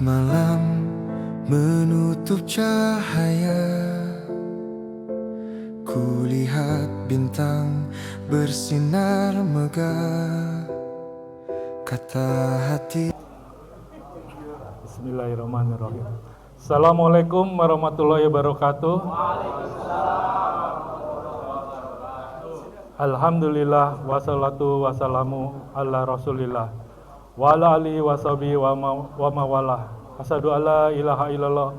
malam menutup cahaya, kulihat bintang bersinar megah. Kata hati. Bismillahirrahmanirrahim. Assalamualaikum warahmatullahi wabarakatuh. Alhamdulillah wassalatu wassalamu ala rasulillah wa ala alihi washabihi wa mawalah. Asyhadu alla ilaha illallah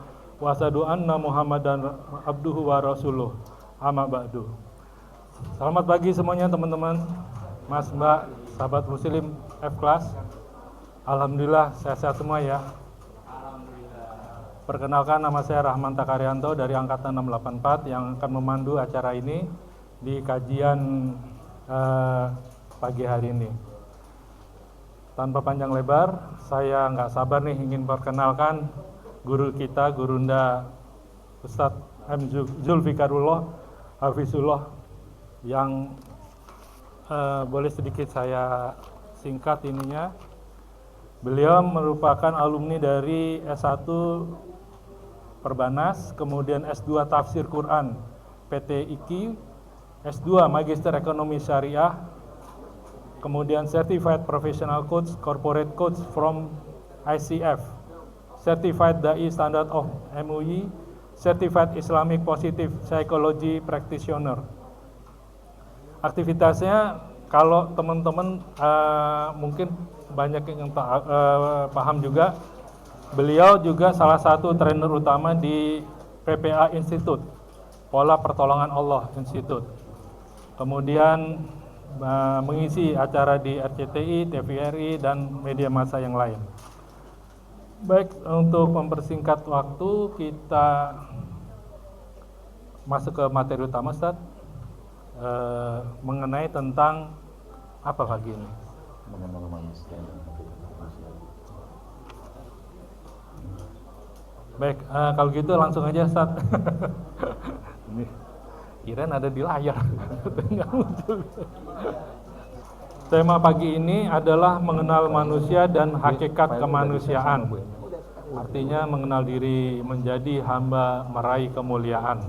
wa asyhadu anna muhammadan abduhu wa rasuluh. Amma ba'du. Selamat pagi semuanya teman-teman, Mas, Mbak, sahabat muslim F-Class. Alhamdulillah sehat-sehat semua ya. Perkenalkan, nama saya Rahman Takaryanto dari Angkatan 684 yang akan memandu acara ini di kajian pagi hari ini. Tanpa panjang lebar, saya nggak sabar nih ingin perkenalkan guru kita, Gurunda Ustadz M. Zulfikarullah Hafizullah, yang boleh sedikit saya singkat ininya. Beliau merupakan alumni dari S1 Perbanas, kemudian S2 Tafsir Quran PT IKI, S2 Magister Ekonomi Syariah, kemudian Certified Professional Coach, Corporate Coach from ICF, Certified Dai Standard of MUI, Certified Islamic Positive Psychology Practitioner. Aktivitasnya kalau teman-teman mungkin banyak yang paham juga, beliau juga salah satu trainer utama di PPA Institute, Pola Pertolongan Allah Institute. Kemudian mengisi acara di RCTI, TVRI, dan media massa yang lain. Baik, untuk mempersingkat waktu, kita masuk ke materi utama, Ustaz. Mengenai tentang apa pagi ini? Mengenal manusia. Baik, kalau gitu langsung aja, Ustaz. Ini kirain ada di layar. Nggak muncul. Tema pagi ini adalah mengenal manusia dan hakikat kemanusiaan. Artinya mengenal diri menjadi hamba meraih kemuliaan.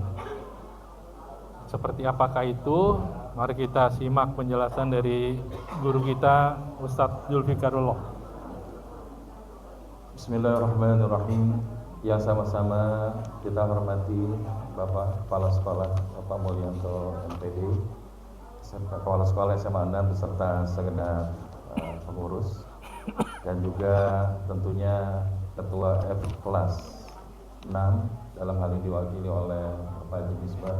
Seperti apakah itu? Mari kita simak penjelasan dari guru kita, Ustadz Zulfikarullah. Bismillahirrahmanirrahim. Yang sama-sama kita hormati Bapak Kepala Sekolah Bapak Mulyanto MPD, serta Kepala Sekolah SMA 6 beserta segenap pengurus, dan juga tentunya Ketua F kelas 6 dalam hal ini diwakili oleh Bapak Haji Misbah,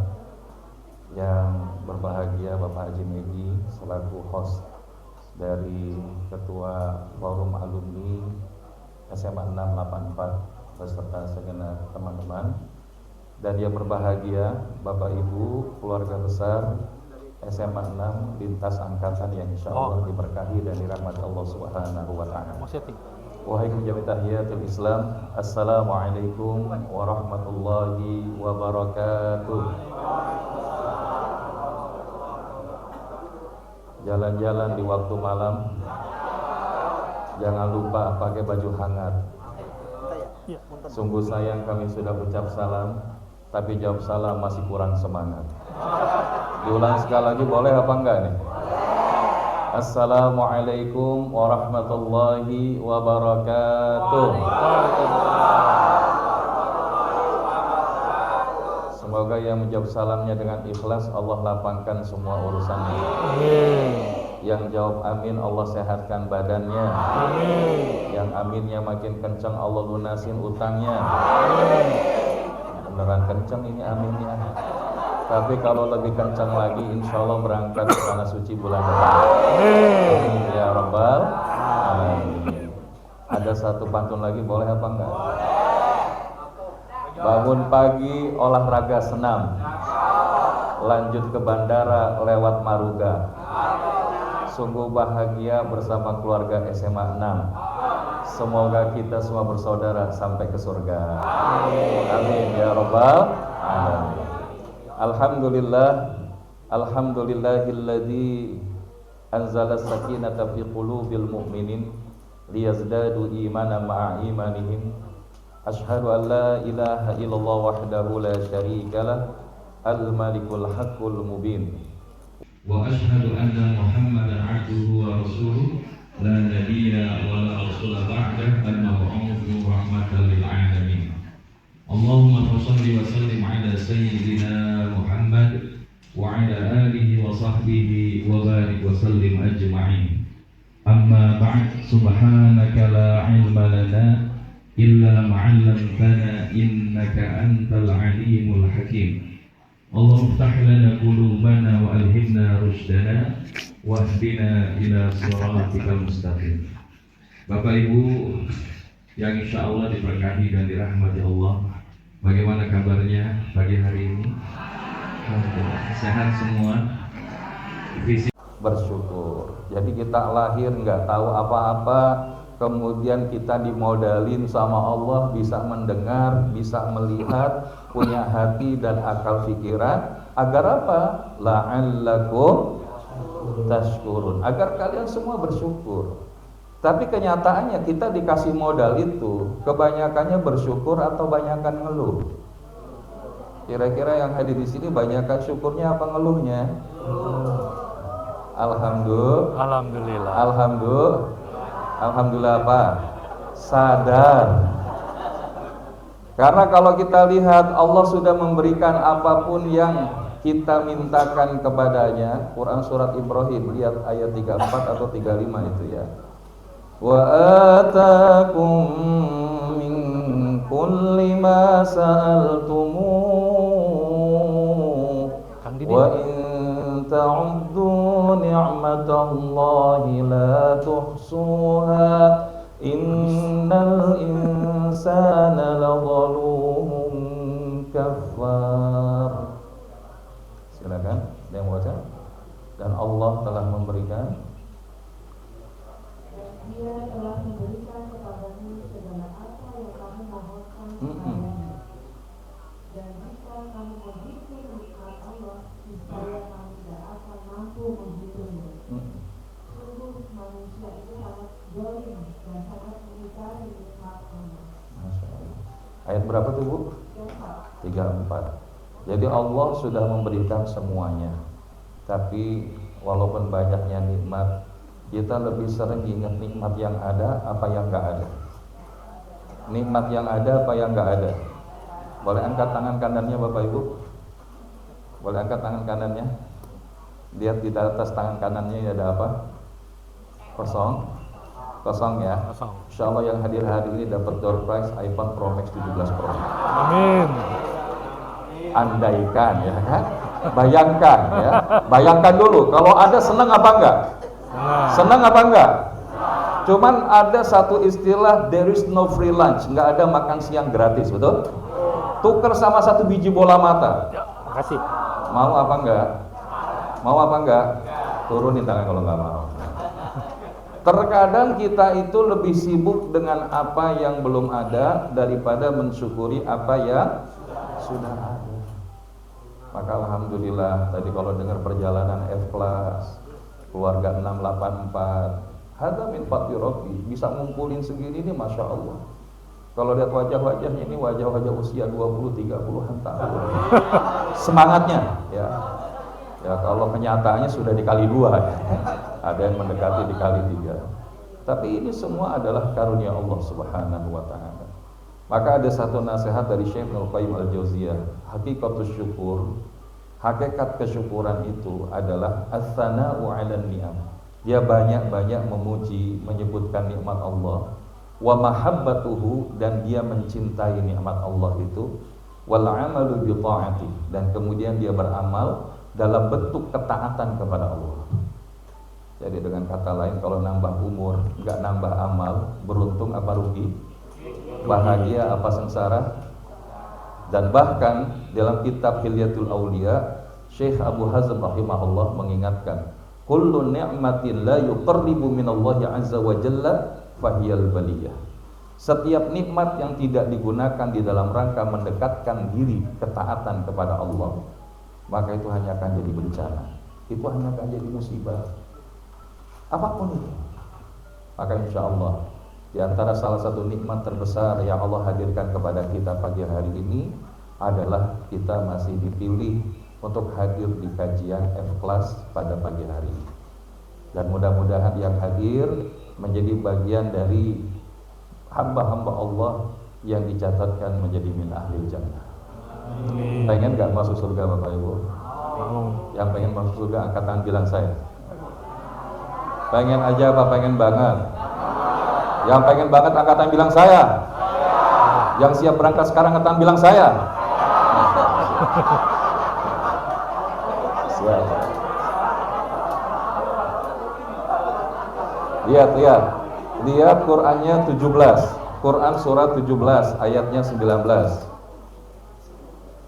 yang berbahagia Bapak Haji Megi selaku host dari Ketua Forum Alumni SMA 684 beserta segenap teman-teman, dan yang berbahagia Bapak Ibu keluarga besar SMA 6 lintas angkatan yang insya Allah diberkahi dan dirahmati Allah Subhanahu wa Ta'ala. Wahai penjamin tahiyatul Islam, Assalamualaikum warahmatullahi wabarakatuh. Jalan-jalan di waktu malam, jangan lupa pakai baju hangat. Sungguh sayang kami sudah ucap salam, tapi jawab salam masih kurang semangat. Diulang sekali lagi boleh apa enggak nih? Assalamualaikum warahmatullahi wabarakatuh. Semoga yang menjawab salamnya dengan ikhlas Allah lapangkan semua urusannya. Yang jawab amin Allah sehatkan badannya. Yang aminnya makin kencang Allah lunasin utangnya. Beneran kencang ini aminnya. Tapi kalau lebih kencang lagi insya Allah berangkat ke tanah suci bulan depan. Amin ya Rabbal Alamin. Ada satu pantun lagi boleh apa enggak? Bangun pagi olahraga senam, lanjut ke bandara lewat Maruga. Sungguh bahagia bersama keluarga SMA 6. Semoga kita semua bersaudara sampai ke surga. Amin ya Rabbal Alamin. Alhamdulillah, alhamdulillahilladzi anzala sakinata fi qulubil mu'minin liyazdadu imanan ma'a imanihim. Asyhadu an la ilaha illallah wahdahu la syarikalah al-malikul haqqul mubin. Wa asyhadu anna Muhammadan abduhu wa rasuluh la nabiyya wa la rasula ba'dah al-mab'uutsu rahmatan lil alamin. Allahumma shalli wa sallim ala sayyidina Muhammad wa ala alihi wa sahbihi wa barik wa sallim ajma'in. Amma ba'd, subhanaka la ilma lana illa ma'allamtana innaka antal alimul hakim. Allahumma iftah lana qulubana wa alhimna rushdana wahdina ila siratikal mustaqim. Bapak Ibu yang insya Allah diberkahi dan dirahmati Allah, bagaimana kabarnya pagi hari ini? Alhamdulillah sehat semua. Bersyukur. Jadi kita lahir nggak tahu apa-apa, kemudian kita dimodalin sama Allah, bisa mendengar, bisa melihat, punya hati dan akal pikiran. Agar apa? La'allakum tashkurun. Agar kalian semua bersyukur. Tapi kenyataannya kita dikasih modal itu, kebanyakannya bersyukur atau banyakan ngeluh? Kira-kira yang hadir di sini banyakan syukurnya apa ngeluhnya? Alhamdulillah. Alhamdulillah apa? Sadar. Karena kalau kita lihat Allah sudah memberikan apapun yang kita mintakan kepadanya. Quran surat Ibrahim, lihat ayat 34 atau 35 itu ya. Wa atakum min kulli ma sa'altumu wa in ta'uddu ni'matallahi la tuhsuha innal insana ladzalumun kafar. Silakan, ada yang baca. Dan Allah telah memberikan, Dia telah memberikan kepadamu segala apa yang kamu mohonkan kepadanya. Dan jika kamu menghitung nikmat Allah, niscaya kamu tidak akan mampu menghitungnya. Sungguh manusia itu sangat zalim dan sangat mengingkari nikmat Allah. Masya Allah. Ayat berapa tuh Bu? 34. Jadi Allah sudah memberikan semuanya. Tapi walaupun banyaknya nikmat, kita lebih sering ingat nikmat yang ada apa yang enggak ada. Nikmat yang ada apa yang enggak ada. Boleh angkat tangan kanannya Bapak Ibu? Boleh angkat tangan kanannya? Lihat di atas tangan kanannya ada apa? Kosong. Kosong ya. Insya Allah yang hadir hari ini dapat door prize iPhone Pro Max 17 Pro. Amin. Andaikan ya kan? Bayangkan ya. Bayangkan dulu kalau ada, senang apa enggak? Senang apa enggak? Cuman ada satu istilah, there is no free lunch, enggak ada makan siang gratis, betul? Tuker sama satu biji bola mata. Makasih. Mau apa enggak? Mau apa enggak? Turunin tangan kalau enggak mau. Terkadang kita itu lebih sibuk dengan apa yang belum ada daripada mensyukuri apa yang sudah ada. Maka alhamdulillah tadi kalau dengar perjalanan F-Class, keluarga 684, hadza min fadli rabbi, bisa ngumpulin segini ini Masya Allah. Kalau lihat wajah-wajahnya ini wajah-wajah usia 20-30an tahun. Semangatnya ya. Ya kalau kenyataannya sudah dikali 2 ya. Ada yang mendekati dikali 3. Tapi ini semua adalah karunia Allah Subhanahu wa taala. Maka ada satu nasihat dari Syekh Ibnu Qayyim Al-Jauziyah, hakikatus syukur. Hakikat kesyukuran itu adalah as-sana'u 'alan ni'am. Dia banyak-banyak memuji, menyebutkan nikmat Allah. Wa mahabbatuhu, dan dia mencintai nikmat Allah itu. Wal 'amalu bi ta'ati, dan kemudian dia beramal dalam bentuk ketaatan kepada Allah. Jadi dengan kata lain, kalau nambah umur, enggak nambah amal, beruntung apa rugi? Bahagia apa sengsara? Dan bahkan dalam kitab Hilyatul Aulia, Syekh Abu Hazm rahimahullah mengingatkan, kullu ni'matin la yuqarribu minallahi azza wa jalla fahiyal baliyah. Setiap nikmat yang tidak digunakan di dalam rangka mendekatkan diri ketaatan kepada Allah, maka itu hanya akan jadi bencana. Itu hanya akan jadi musibah. Apapun itu. Maka insya Allah Di antara salah satu nikmat terbesar yang Allah hadirkan kepada kita pagi hari ini adalah kita masih dipilih untuk hadir di kajian F-Class pada pagi hari ini. Dan mudah-mudahan yang hadir menjadi bagian dari hamba-hamba Allah yang dicatatkan menjadi min ahlil jannah. Pengen gak masuk surga Bapak Ibu? Yang pengen masuk surga angkat tangan bilang saya. Pengen aja apa pengen banget? Yang pengen banget angkat tangan bilang saya. Yang siap berangkat sekarang angkat tangan bilang saya. Siap. Lihat Qur'annya 17. Quran surat 17 ayatnya 19.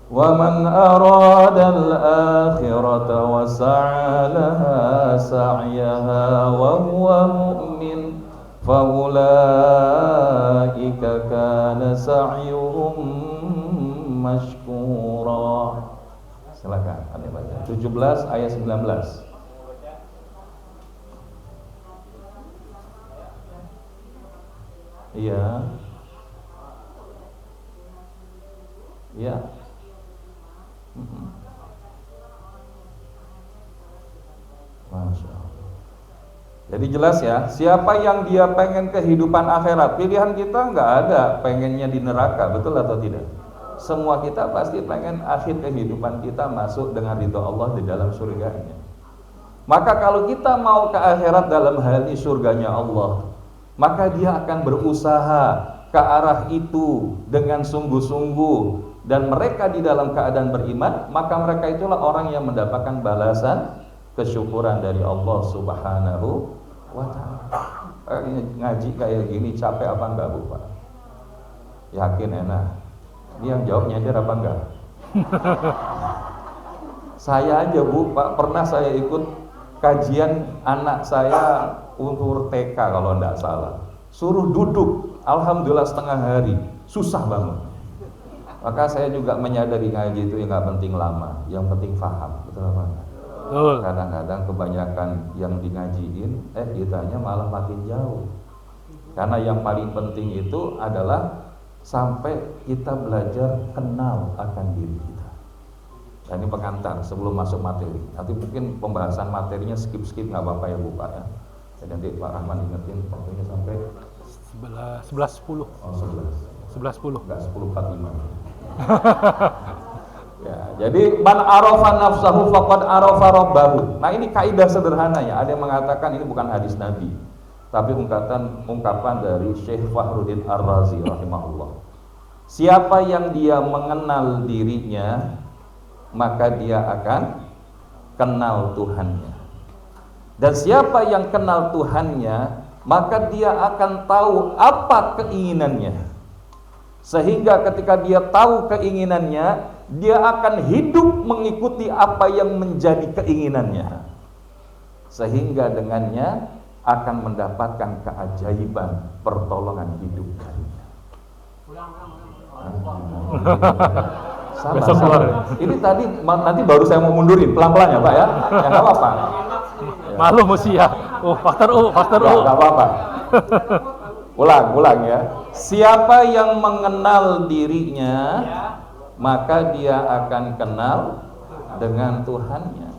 وَمَنْ أَرَادَ الْآخِرَةَ وَسَعَى لَهَا سَعْيَهَا وَهُوَ مُؤْمِنٌ فَأُولَئِكَ كَانَ سَعْيُهُمْ مَشْكُورًا. Silakan Anda baca 17 ayat 19. Iya. Iya. Masya Allah. Jadi jelas ya, siapa yang dia pengen kehidupan akhirat, pilihan kita nggak ada pengennya di neraka, betul atau tidak? Semua kita pasti pengen akhir kehidupan kita masuk dengan ridho Allah di dalam surganya. Maka kalau kita mau ke akhirat dalam hal ini surganya Allah, maka dia akan berusaha ke arah itu dengan sungguh-sungguh. Dan mereka di dalam keadaan beriman, maka mereka itulah orang yang mendapatkan balasan kesyukuran dari Allah Subhanahu wa ta'ala. Ngaji kayak gini capek apa enggak Bu Pak? Yakin enak. Ini yang jawab nyender apa enggak? Saya aja Bu Pak, pernah saya ikut kajian anak saya umur TK kalau enggak salah. Suruh duduk, alhamdulillah setengah hari, susah banget. Maka saya juga menyadari ngaji itu yang nggak penting lama, yang penting paham, betul apa enggak? Kadang-kadang kebanyakan yang di ngajiin, ditanya malah makin jauh. Karena yang paling penting itu adalah sampai kita belajar kenal akan diri kita. Dan ini pengantar sebelum masuk materi. Nanti mungkin pembahasan materinya skip nggak apa-apa ya Bu Pak ya. Dan nanti Pak Rahman ingetin waktunya sampai 11.10. Oh 11. 11.10. Enggak 10.45. Ya, jadi man arafa nafsahu faqad arafa rabbahu. Nah, ini kaidah sederhana ya. Ada yang mengatakan ini bukan hadis Nabi, tapi ungkapan dari Syekh Fakhruddin Ar-Razi rahimahullah. Siapa yang dia mengenal dirinya, maka dia akan kenal Tuhannya. Dan siapa yang kenal Tuhannya, maka dia akan tahu apa keinginannya. Sehingga ketika dia tahu keinginannya, dia akan hidup mengikuti apa yang menjadi keinginannya. Sehingga dengannya akan mendapatkan keajaiban pertolongan hidup darinya. Sabar. Ini tadi nanti baru saya mau mundurin pelan-pelan ya Pak ya. Ya nggak apa-apa. Malu mesti ya. Faktor U. Nggak apa-apa. Ulang ya. Siapa yang mengenal dirinya, maka dia akan kenal dengan Tuhannya.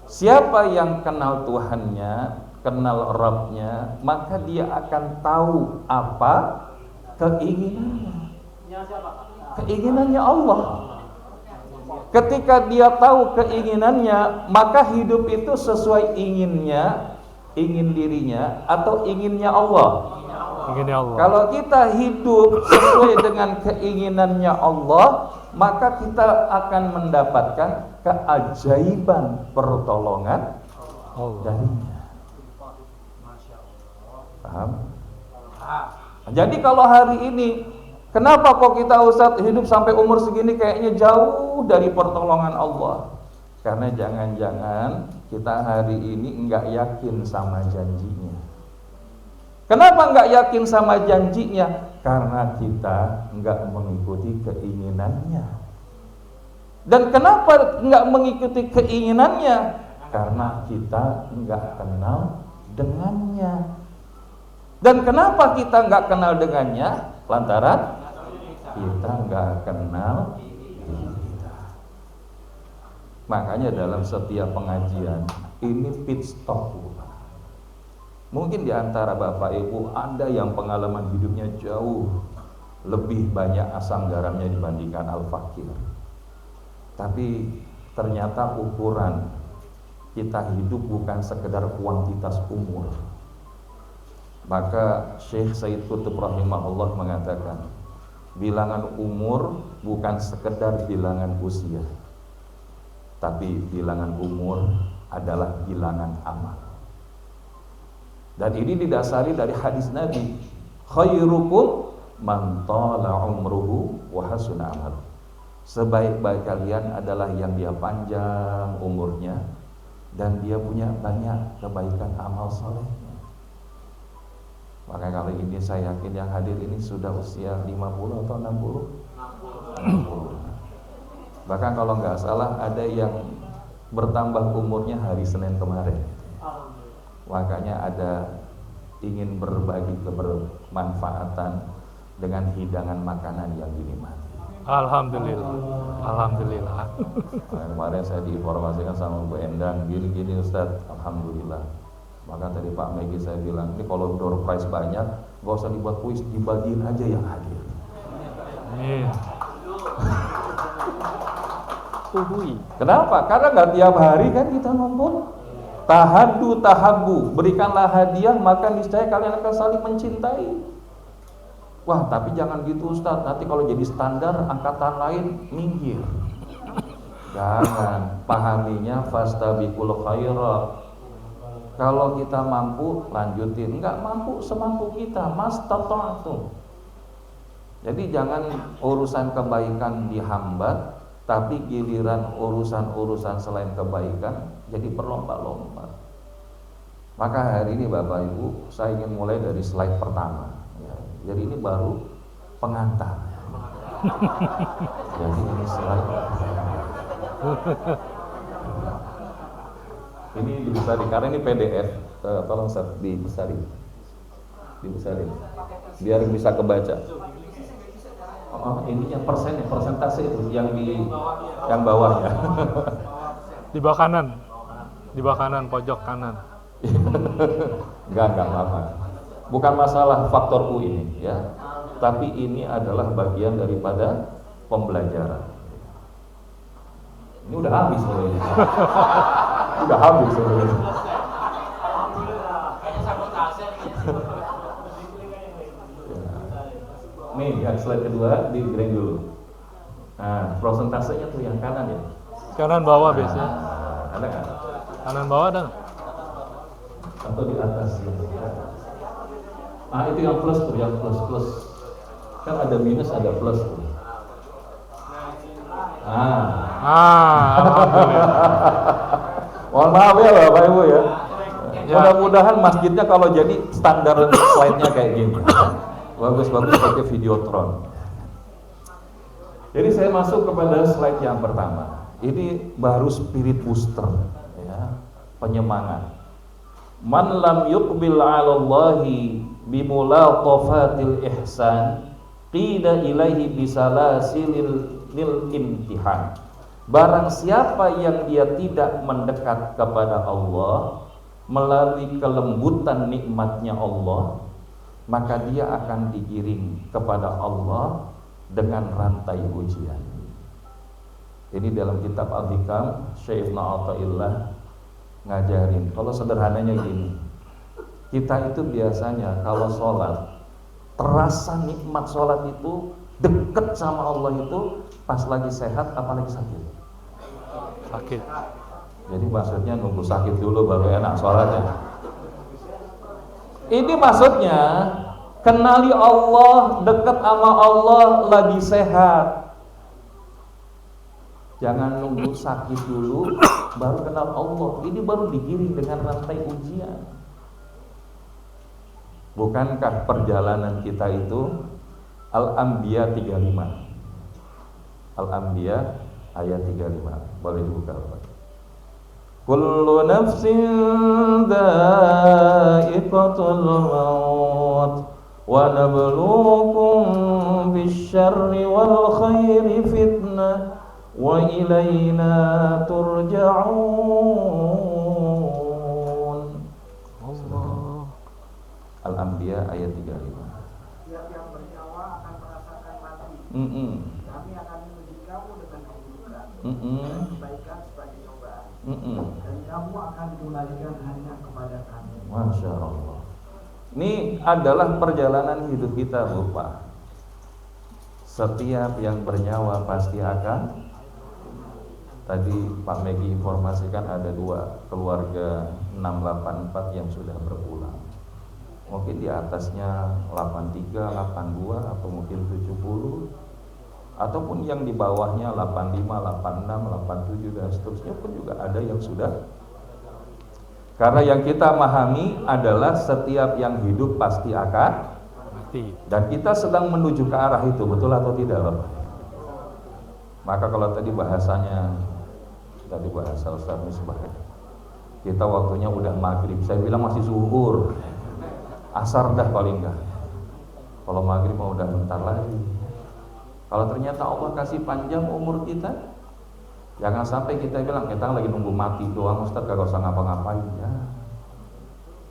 Siapa yang kenal Tuhannya, kenal Rabbnya, maka dia akan tahu apa keinginannya. Keinginannya Allah. Ketika dia tahu keinginannya, maka hidup itu sesuai inginnya, ingin dirinya atau inginnya Allah. Inginnya Allah. Kalau kita hidup sesuai dengan keinginannya Allah, maka kita akan mendapatkan keajaiban pertolongan darinya. Paham? Jadi kalau hari ini, kenapa kok kita Ustadz hidup sampai umur segini kayaknya jauh dari pertolongan Allah? Karena jangan-jangan kita hari ini enggak yakin sama janjinya. Kenapa enggak yakin sama janjinya? Karena kita enggak mengikuti keinginannya. Dan kenapa enggak mengikuti keinginannya? Karena kita enggak kenal dengannya. Dan kenapa kita nggak kenal dengannya? Lantaran kita nggak kenal diri kita. Makanya dalam setiap pengajian ini pit stop. Mungkin di antara Bapak Ibu ada yang pengalaman hidupnya jauh lebih banyak asam garamnya dibandingkan al-fakir. Tapi ternyata ukuran kita hidup bukan sekedar kuantitas umur. Maka Syekh Said Qutb rahimahullah mengatakan, bilangan umur bukan sekedar bilangan usia, tapi bilangan umur adalah bilangan amal. Dan ini didasari dari hadis Nabi, khairukum man tala umruhu wa hasuna amaluhu. Sebaik-baik kalian adalah yang dia panjang umurnya dan dia punya banyak kebaikan amal solehnya. Maka kali ini saya yakin yang hadir ini sudah usia 50 atau 60? 60. Bahkan kalau nggak salah ada yang bertambah umurnya hari Senin kemarin. Makanya ada ingin berbagi kebermanfaatan dengan hidangan makanan yang dinikmati. Alhamdulillah, alhamdulillah. Kemarin saya diinformasikan sama Bu Endang, gini-gini Ustadz, alhamdulillah. Maka tadi Pak Megi saya bilang, ini kalau door prize banyak, gak usah dibuat kuis, dibagiin aja yang hadir. Amin. Kenapa? Karena nggak tiap hari kan kita ngumpul. Tahaddu tahabbu, berikanlah hadiah maka niscaya kalian akan saling mencintai. Wah, tapi jangan gitu Ustaz, nanti kalau jadi standar angkatan lain minggir. Jangan, pahaminya fastabiqul khairat. Kalau kita mampu lanjutin, enggak mampu semampu kita, mastata'tum. Jadi jangan urusan kebaikan dihambat, tapi giliran urusan-urusan selain kebaikan jadi berlomba-lomba. Maka hari ini Bapak Ibu, saya ingin mulai dari slide pertama. Ya, jadi ini baru pengantar. Jadi ini slide. Ini dibesarin karena ini PDF. Tolong Ustaz dibesarin. Biar bisa kebaca. Oh, ini yang persentase itu yang bawahnya. Di bawah kanan, pojok kanan. Enggak apa-apa. Bukan masalah faktor U ini ya. Tapi ini adalah bagian daripada pembelajaran. Ini udah habis loh ini. Udah habis loh ini. Nih, yang slide kedua di green dulu. Nah, prosentasenya tuh yang kanan ya. Kanan bawah biasanya. Ada kan? Kanan bawah ada. Atau di atas ya. Ah, itu yang plus tuh, yang plus. Kan ada minus, ada plus tuh. Alhamdulillah. Mohon maaf ya Bapak Ibu ya. Mudah-mudahan masjidnya kalau jadi standar slide-nya kayak gini. Bagus-bagus pakai videotron. Jadi saya masuk kepada slide yang pertama. Ini baru spirit booster ya, penyemangat. Man lam yuqbil 'ala Allahi bimulatafatil ihsan qila ilaihi bisalasilil imtihan. Barang siapa yang dia tidak mendekat kepada Allah melalui kelembutan nikmatnya Allah, maka dia akan digiring kepada Allah dengan rantai ujian. Ini dalam kitab Al-Hikam, Syekh Ibnu Athaillah ngajarin. Kalau sederhananya gini, kita itu biasanya kalau sholat, terasa nikmat sholat itu, deket sama Allah itu pas lagi sehat apalagi sakit. Sakit. Jadi maksudnya nunggu sakit dulu baru enak sholatnya. Ini maksudnya kenali Allah, dekat sama Allah lagi sehat. Jangan nunggu sakit dulu baru kenal Allah. Ini baru digiring dengan rantai ujian. Bukankah perjalanan kita itu Al-Anbiya 35. Al-Anbiya ayat 35. Boleh dibuka Pak. kullu nafsin dha'iqatul maut wa nabluukum bisyarri wal khairi fitnah wa ilayna turja'un. Al-Anbiya ayat 35. Setiap yang bernyawa akan merasakan mati. Kami akan menguji kamu dengan keburukan dan kebaikan sebagai cobaan. Dan kamu akan dikembalikan hanya kepada kami. Masya Allah. Ini adalah perjalanan hidup kita, Bapak. Setiap yang bernyawa pasti akan. Tadi Pak Megi informasikan ada 2 keluarga 684 yang sudah berpulang. Mungkin di atasnya 83, 82 atau mungkin 70, ataupun yang di bawahnya 85, 86, 87 dan seterusnya pun juga ada yang sudah. Karena yang kita memahami adalah setiap yang hidup pasti akan mati, dan kita sedang menuju ke arah itu, betul atau tidak, Bapak? Maka kalau tadi bahasanya, tadi bahasa Ustaz Misbah, kita waktunya udah maghrib, saya bilang masih zuhur, asar dah paling enggak. Kalau maghrib mau udah bentar lagi. Kalau ternyata Allah kasih panjang umur kita, jangan sampai kita bilang kita lagi nunggu mati doang, Ustaz, kagak usah ngapa-ngapain ya.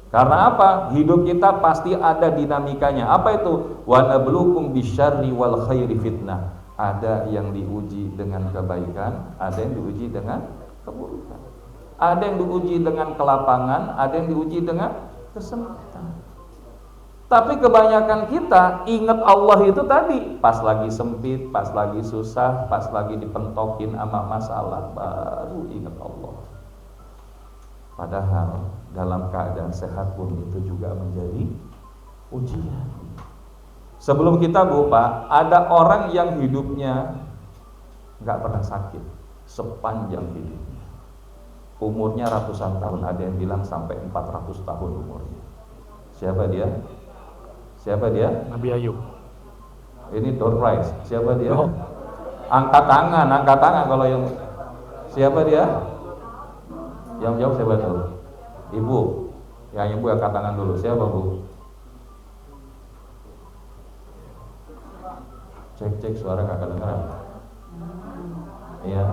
Karena apa? Hidup kita pasti ada dinamikanya. Apa itu? Wa nabluukum bisyarri wal khairi fitnah. Ada yang diuji dengan kebaikan, ada yang diuji dengan keburukan. Ada yang diuji dengan kelapangan, ada yang diuji dengan kesempitan. Tapi kebanyakan kita ingat Allah itu tadi pas lagi sempit, pas lagi susah, pas lagi dipentokin sama masalah, baru ingat Allah. Padahal dalam keadaan sehat pun itu juga menjadi ujian. Sebelum kita Bapak, ada orang yang hidupnya nggak pernah sakit sepanjang hidupnya. Umurnya ratusan tahun, ada yang bilang sampai 400 tahun umurnya. Siapa dia? Siapa dia? Nabi Ayub. Ini door prize. Siapa dia? Angkat tangan kalau yang siapa dia? Yang jawab siapa tuh? Ibu. Yang ibu angkat tangan dulu. Siapa, Bu? Cek suara kakak dengar. Iya.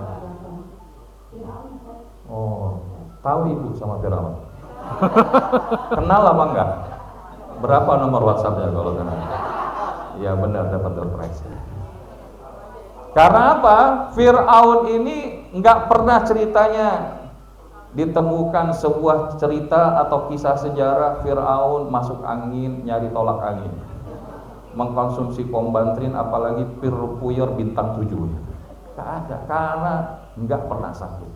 Oh, tahu ibu sama Firaun? Kenal apa enggak? Berapa nomor WhatsAppnya kalau kenal? Ya benar, dapat door prize. Karena apa? Firaun ini enggak pernah ceritanya ditemukan sebuah cerita atau kisah sejarah Firaun masuk angin, nyari tolak angin, mengkonsumsi kombantrin, apalagi pir puyer bintang 7. Enggak ada, karena enggak pernah sakit.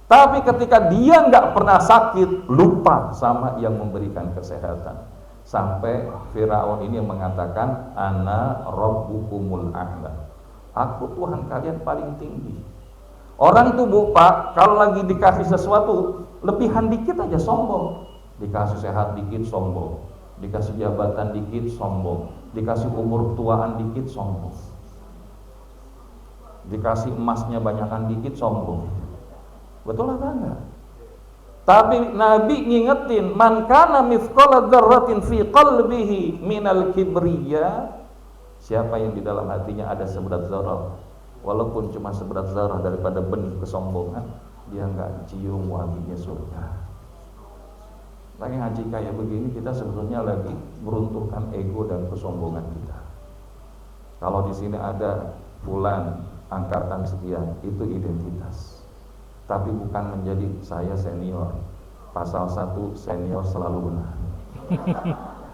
Tapi ketika dia enggak pernah sakit, lupa sama yang memberikan kesehatan. Sampai Firaun ini mengatakan, ana rabbukumul a'la. Aku Tuhan kalian paling tinggi. Orang tuh Pak, kalau lagi dikasih sesuatu lebihan dikit aja sombong. Dikasih sehat dikit sombong, dikasih jabatan dikit sombong, dikasih umur tuaan dikit sombong, dikasih emasnya banyakan dikit sombong. Betul apa enggak? Tapi Nabi ngingetin, man kana mithqala dzarratin fi qalbihi minal kibriya, siapa yang di dalam hatinya ada seberat zarah, walaupun cuma seberat zarah daripada benih kesombongan, dia enggak cium wanginya surga. Lagi ngaji kayak begini, kita sebetulnya lagi meruntuhkan ego dan kesombongan kita. Kalau di sini ada fulan angkatan sekian, itu identitas. Tapi bukan menjadi saya senior. Pasal 1 senior selalu benar.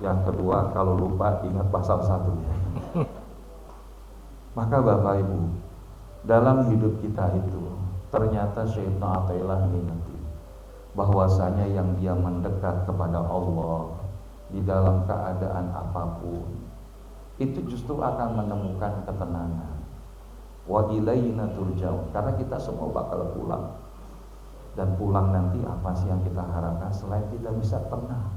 Yang kedua, kalau lupa ingat pasal 1. Maka Bapak Ibu, dalam hidup kita itu ternyata Syaitan Atailah mengingatkan bahwasanya yang dia mendekat kepada Allah di dalam keadaan apapun itu justru akan menemukan ketenangan. Wa ilaina turja'un, karena kita semua bakal pulang. Dan pulang nanti apa sih yang kita harapkan selain kita bisa tenang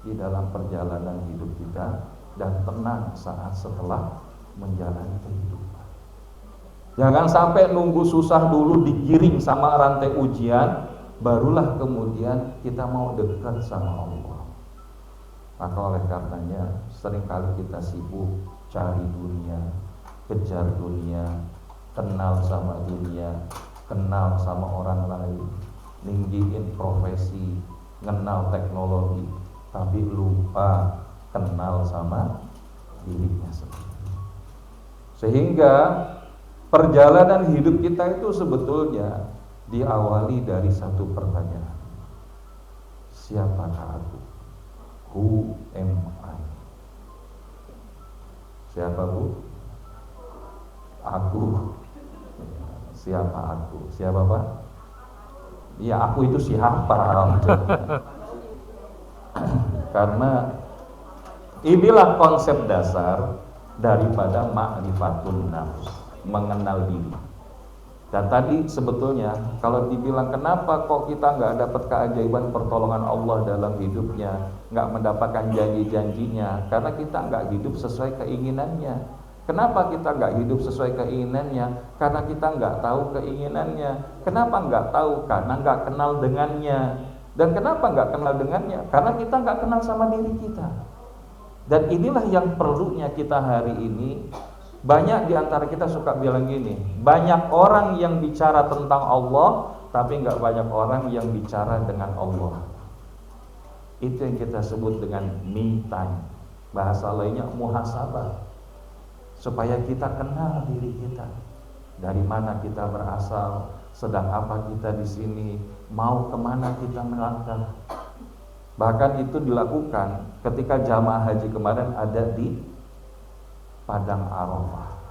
di dalam perjalanan hidup kita dan tenang saat setelah menjalani kehidupan. Jangan sampai nunggu susah dulu digiring sama rantai ujian, barulah kemudian kita mau dekat sama Allah. Maka oleh karenanya seringkali kita sibuk cari dunia, kejar dunia, kenal sama dunia, kenal sama orang lain, ninggiin profesi, kenal teknologi, tapi lupa kenal sama dirinya sendiri. Sehingga perjalanan hidup kita itu sebetulnya diawali dari satu pertanyaan. Siapakah aku? Who am I? Siapa Bu? Aku. Siapa aku? Siapa Pak? Ya aku itu siapa? Karena inilah konsep dasar daripada ma'rifatun nafs, mengenal diri. Dan tadi sebetulnya kalau dibilang kenapa kok kita nggak dapat keajaiban pertolongan Allah dalam hidupnya, nggak mendapatkan janji-janjinya, karena kita nggak hidup sesuai keinginannya. Kenapa kita nggak hidup sesuai keinginannya? Karena kita nggak tahu keinginannya. Kenapa nggak tahu? Karena nggak kenal dengannya. Dan kenapa nggak kenal dengannya? Karena kita nggak kenal sama diri kita. Dan inilah yang perlunya kita hari ini. Banyak di antara kita suka bilang gini, banyak orang yang bicara tentang Allah, tapi nggak banyak orang yang bicara dengan Allah. Itu yang kita sebut dengan me time. Bahasa lainnya muhasabah. Supaya kita kenal diri kita. Dari mana kita berasal, sedang apa kita di sini, mau kemana kita melangkah. Bahkan itu dilakukan ketika jamaah haji kemarin ada di Padang Arafah.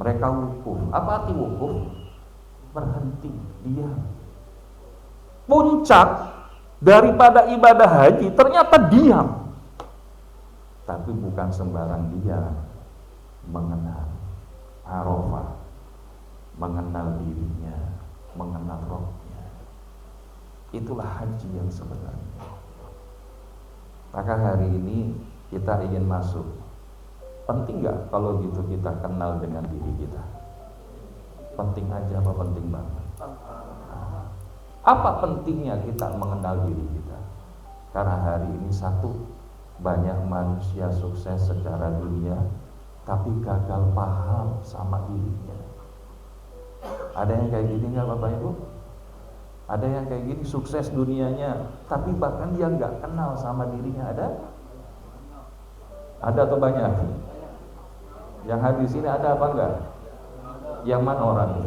Mereka wukuf. Apa arti wukuf? Berhenti, diam. Puncak daripada ibadah haji ternyata diam. Tapi bukan sembarang diam. Mengenal Arafah, mengenal dirinya, mengenal rohnya. Itulah haji yang sebenarnya. Maka hari ini kita ingin masuk. Penting nggak kalau gitu kita kenal dengan diri kita? Penting aja apa penting banget? Apa pentingnya kita mengenal diri kita? Karena hari ini satu, banyak manusia sukses secara dunia tapi gagal paham sama dirinya. Ada yang kayak gini nggak Bapak Ibu? Ada yang kayak gini sukses dunianya tapi bahkan dia nggak kenal sama dirinya. Ada? Ada atau banyak? Yang hadis ini ada apa enggak? Yang mana orang?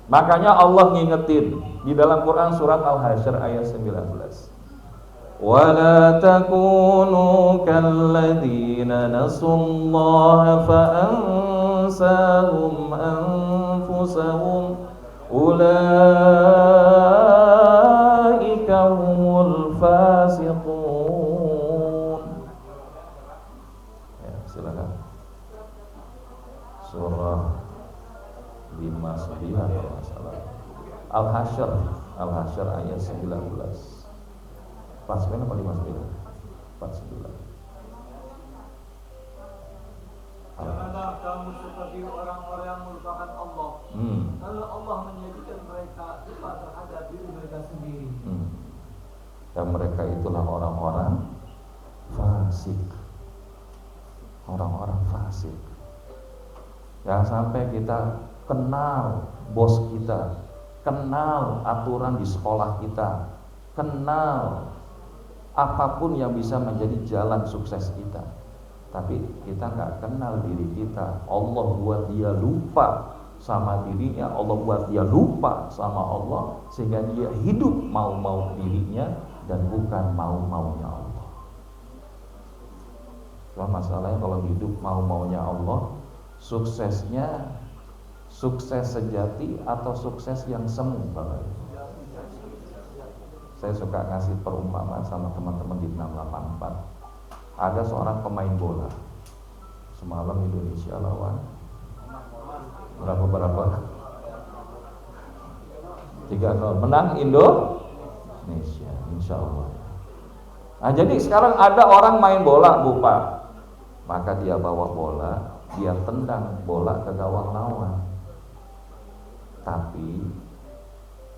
Makanya Allah ngingetin di dalam Quran surat Al-Hasyr ayat 19. Wala takunu kalladzina nasullaha fa'ansahum anfusahum ulaika humul fasiqun. Ya, silakan. Surah 59 kalau nggak salah. Al-Hasyr ayat 19. 49 apa 59? 49. Janganlah kamu seperti orang-orang yang melupakan Allah. Kalau Allah menjadikan mereka lupa terhadap diri mereka sendiri. Dan mereka itulah orang-orang fasik. Orang-orang fasik. Jangan sampai kita kenal bos kita, kenal aturan di sekolah kita, kenal apapun yang bisa menjadi jalan sukses kita, tapi kita nggak kenal diri kita. Allah buat dia lupa sama dirinya, Allah buat dia lupa sama Allah, sehingga dia hidup mau-mau dirinya dan bukan mau-maunya Allah. Cuma masalahnya kalau hidup mau-maunya Allah, suksesnya sukses sejati atau sukses yang semu, Bapak. Saya suka ngasih perumpamaan sama teman-teman di 684. Ada seorang pemain bola. Semalam Indonesia lawan berapa? 3-0 menang Indonesia, insya Allah. Nah, jadi sekarang ada orang main bola, Bu Pak. Maka dia bawa bola, dia tendang bola ke gawang lawan. Tapi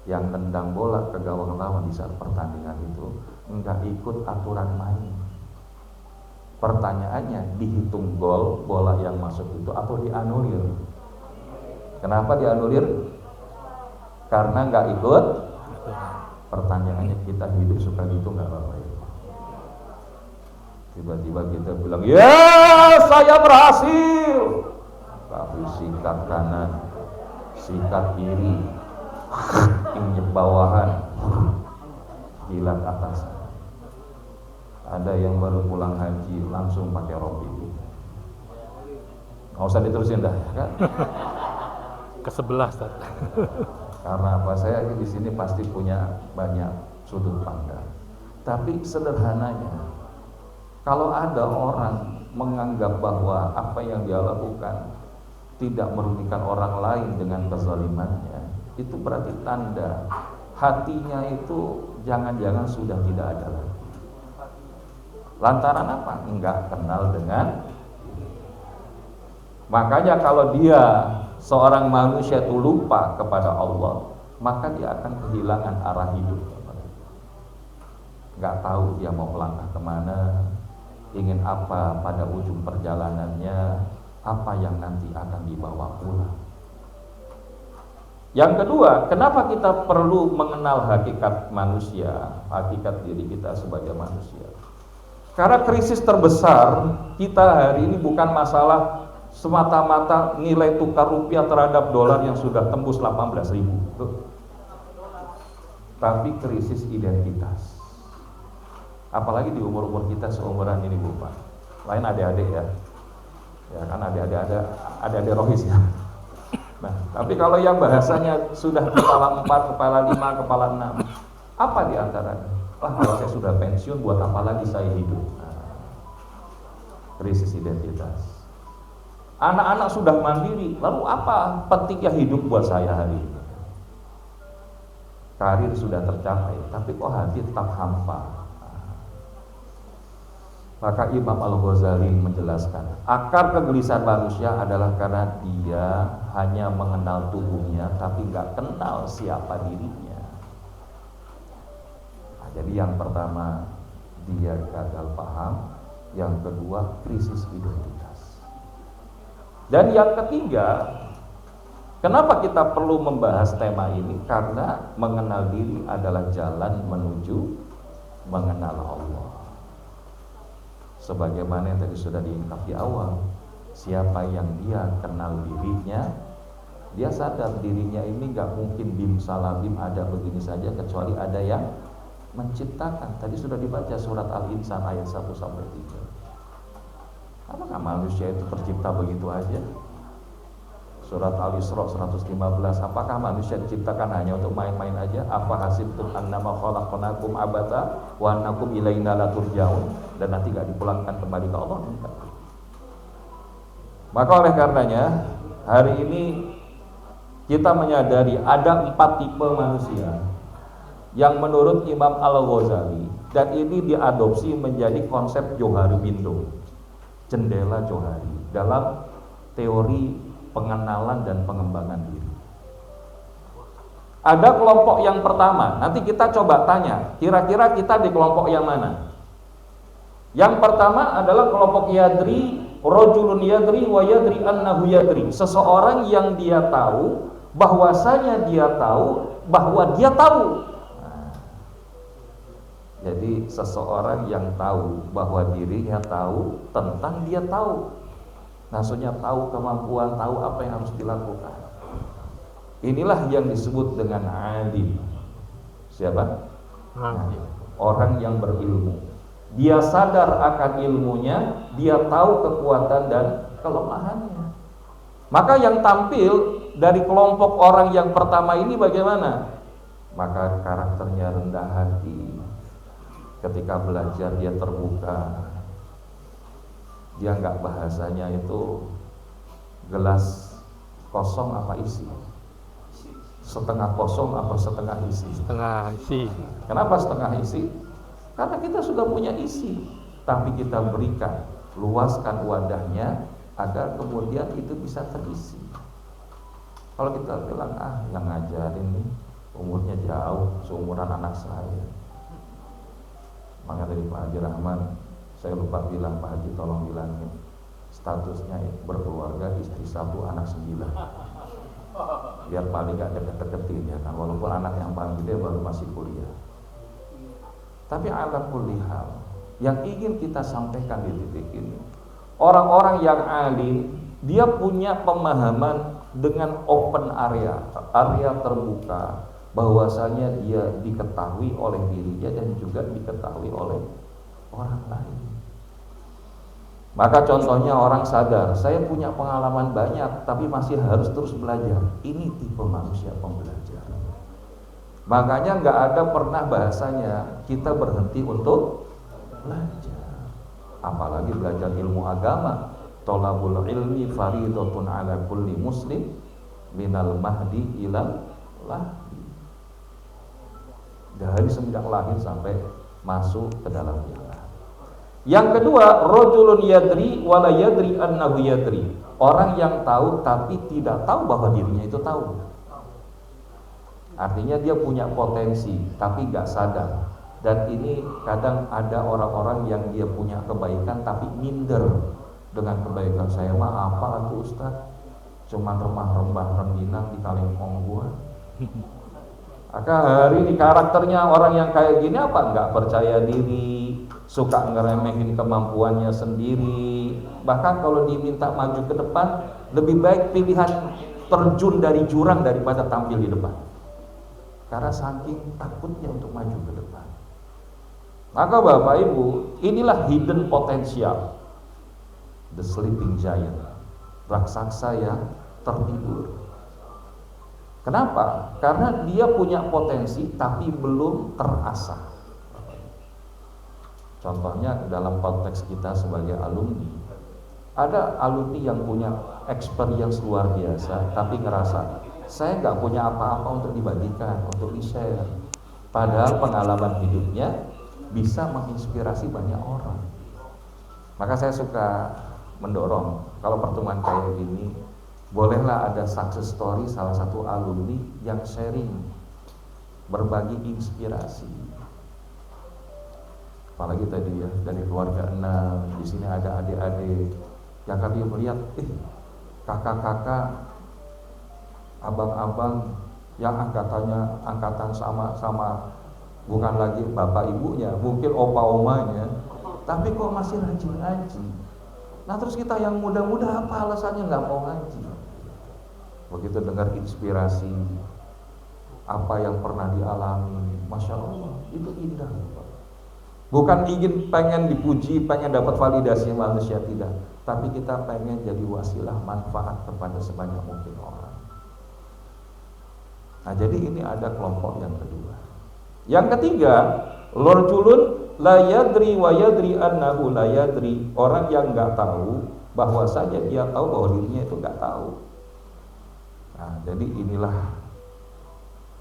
yang nendang bola ke gawang lawan di saat pertandingan itu nggak ikut aturan main. Pertanyaannya, dihitung gol bola yang masuk itu atau dianulir? Kenapa dianulir? Karena nggak ikut. Pertanyaannya, kita hidup suka gitu nggak apa-apa ya? Tiba-tiba kita bilang, ya saya berhasil, tapi sikat kanan, sikat kiri, injek bawahan, jilat atas. Ada yang baru pulang haji langsung pakai rompi. Nggak usah diterusin dah, kan? Ke-11, Ustaz. Karena apa, saya di sini pasti punya banyak sudut pandang. Tapi sederhananya, kalau ada orang menganggap bahwa apa yang dia lakukan tidak merugikan orang lain dengan kezalimannya, itu berarti tanda hatinya itu jangan-jangan sudah tidak ada lagi. Lantaran apa? Enggak kenal dengan. Makanya kalau dia seorang manusia itu lupa kepada Allah, maka dia akan kehilangan arah hidup. Enggak tahu dia mau melangkah kemana, ingin apa pada ujung perjalanannya, apa yang nanti akan dibawa pulang. Yang kedua, kenapa kita perlu mengenal hakikat manusia, hakikat diri kita sebagai manusia? Karena krisis terbesar kita hari ini bukan masalah semata-mata nilai tukar rupiah terhadap dolar yang sudah tembus 18.000, tapi krisis identitas. Apalagi di umur-umur kita seumuran ini, Bu Pak. Lain adik-adik ya. Ya kan adik-adik rohis ya. Nah, tapi kalau yang bahasanya sudah kepala 4, kepala 5, kepala 6, apa di antaranya? Kalau saya sudah pensiun, buat apa lagi saya hidup? Nah, krisis identitas. Anak-anak sudah mandiri, lalu apa pentingnya hidup buat saya hari ini? Karir sudah tercapai, tapi kok hati tetap hampa. Maka Imam Al-Ghazali menjelaskan, akar kegelisahan manusia adalah karena dia hanya mengenal tubuhnya, tapi nggak kenal siapa dirinya. Jadi yang pertama, dia gagal paham. Yang kedua, krisis identitas. Dan yang ketiga, kenapa kita perlu membahas tema ini? Karena mengenal diri adalah jalan menuju mengenal Allah. Sebagaimana yang tadi sudah diungkap di awal, siapa yang dia kenal dirinya, dia sadar dirinya ini gak mungkin bim salabim ada begini saja, kecuali ada yang menciptakan. Tadi sudah dibaca surat Al-Insan ayat 1-3. Apakah manusia itu tercipta begitu aja? Surat Al-Isra 115, apakah manusia diciptakan hanya untuk main-main aja? Apa hasibtum annama khalaqnakum abata wa annakum ilaina la turja'un, dan nanti gak dipulangkan kembali ke Allah? Enggak. Maka oleh karenanya hari ini kita menyadari ada 4 tipe manusia yang menurut Imam Al-Ghazali, dan ini diadopsi menjadi konsep Johari Bindo, jendela Johari, dalam teori pengenalan dan pengembangan diri. Ada kelompok yang pertama, nanti kita coba tanya, kira-kira kita di kelompok yang mana? Yang pertama adalah kelompok yadri, rajulun yadri wa yadri annahu yadri, seseorang yang dia tahu bahwasanya dia tahu bahwa dia tahu. Jadi seseorang yang tahu bahwa dirinya tahu tentang dia tahu. Maksudnya tahu kemampuan, tahu apa yang harus dilakukan. Inilah yang disebut dengan alim. Siapa? Orang yang berilmu. Dia sadar akan ilmunya, dia tahu kekuatan dan kelemahannya. Maka yang tampil dari kelompok orang yang pertama ini bagaimana? Maka karakternya rendah hati. Ketika belajar dia terbuka, dia nggak bahasanya itu gelas kosong apa isi, setengah kosong apa setengah isi. Setengah isi. Kenapa setengah isi? Karena kita sudah punya isi, tapi kita berikan, luaskan wadahnya agar kemudian itu bisa terisi. Kalau kita bilang yang ngajarin nih umurnya jauh, seumuran anak saya. Maka dari Pak Haji Rahman, saya lupa bilang, Pak Haji tolong bilangin, statusnya berkeluarga, istri 1, anak 9. Biar paling gak deket-deketin ya kan, walaupun anak yang paling gede baru masih kuliah. Tapi ala kulli hal, yang ingin kita sampaikan di titik ini, orang-orang yang alim, dia punya pemahaman dengan open area terbuka, bahwasanya dia diketahui oleh dirinya dan juga diketahui oleh orang lain. Maka contohnya orang sadar, saya punya pengalaman banyak tapi masih harus terus belajar. Ini tipe manusia pembelajar. Makanya nggak ada pernah bahasanya kita berhenti untuk belajar. Apalagi belajar ilmu agama. Thalabul ilmi faridatun ala kulli muslim minal mahdi ilal lahdi. Dari semenjak lahir sampai masuk ke dalam jalan. Yang kedua, rajulun yadri wala yadri annahu yadri. Orang yang tahu tapi tidak tahu bahwa dirinya itu tahu. Artinya dia punya potensi tapi gak sadar. Dan ini kadang ada orang-orang yang dia punya kebaikan tapi minder dengan kebaikan. Saya mah apa tuh Ustaz? Cuman remah-remah rengginang di Kalimpong gua. Maka hari ini karakternya orang yang kayak gini apa? Nggak percaya diri, suka ngeremehin kemampuannya sendiri. Bahkan kalau diminta maju ke depan, lebih baik pilihan terjun dari jurang daripada tampil di depan. Karena saking takutnya untuk maju ke depan. Maka Bapak Ibu, inilah hidden potential, the sleeping giant, raksasa yang tertidur. Kenapa? Karena dia punya potensi tapi belum terasah. Contohnya dalam konteks kita sebagai alumni, ada alumni yang punya experience luar biasa tapi ngerasa saya nggak punya apa-apa untuk dibagikan, untuk di-share. Padahal pengalaman hidupnya bisa menginspirasi banyak orang. Maka saya suka mendorong kalau pertemuan kayak gini, bolehlah ada success story salah satu alumni yang sharing, berbagi inspirasi. Apalagi tadi ya dari keluarga 6, di sini ada adik-adik yang kami melihat, kakak-kakak, abang-abang yang angkatan sama bukan lagi bapak ibunya, mungkin opa-omanya, tapi kok masih rajin ngaji. Nah terus kita yang muda-muda apa alasannya nggak mau ngaji? Begitu dengar inspirasi apa yang pernah dialami, Masya Allah, itu indah. Bukan pengen dipuji, pengen dapat validasi manusia, tidak. Tapi kita pengen jadi wasilah manfaat kepada sebanyak mungkin orang. Nah jadi ini ada kelompok yang kedua. Yang ketiga, rajulun la yadri wa yadri annahu la yadri. Orang yang nggak tahu bahwasanya dia tahu bahwa dirinya itu nggak tahu. Nah, jadi inilah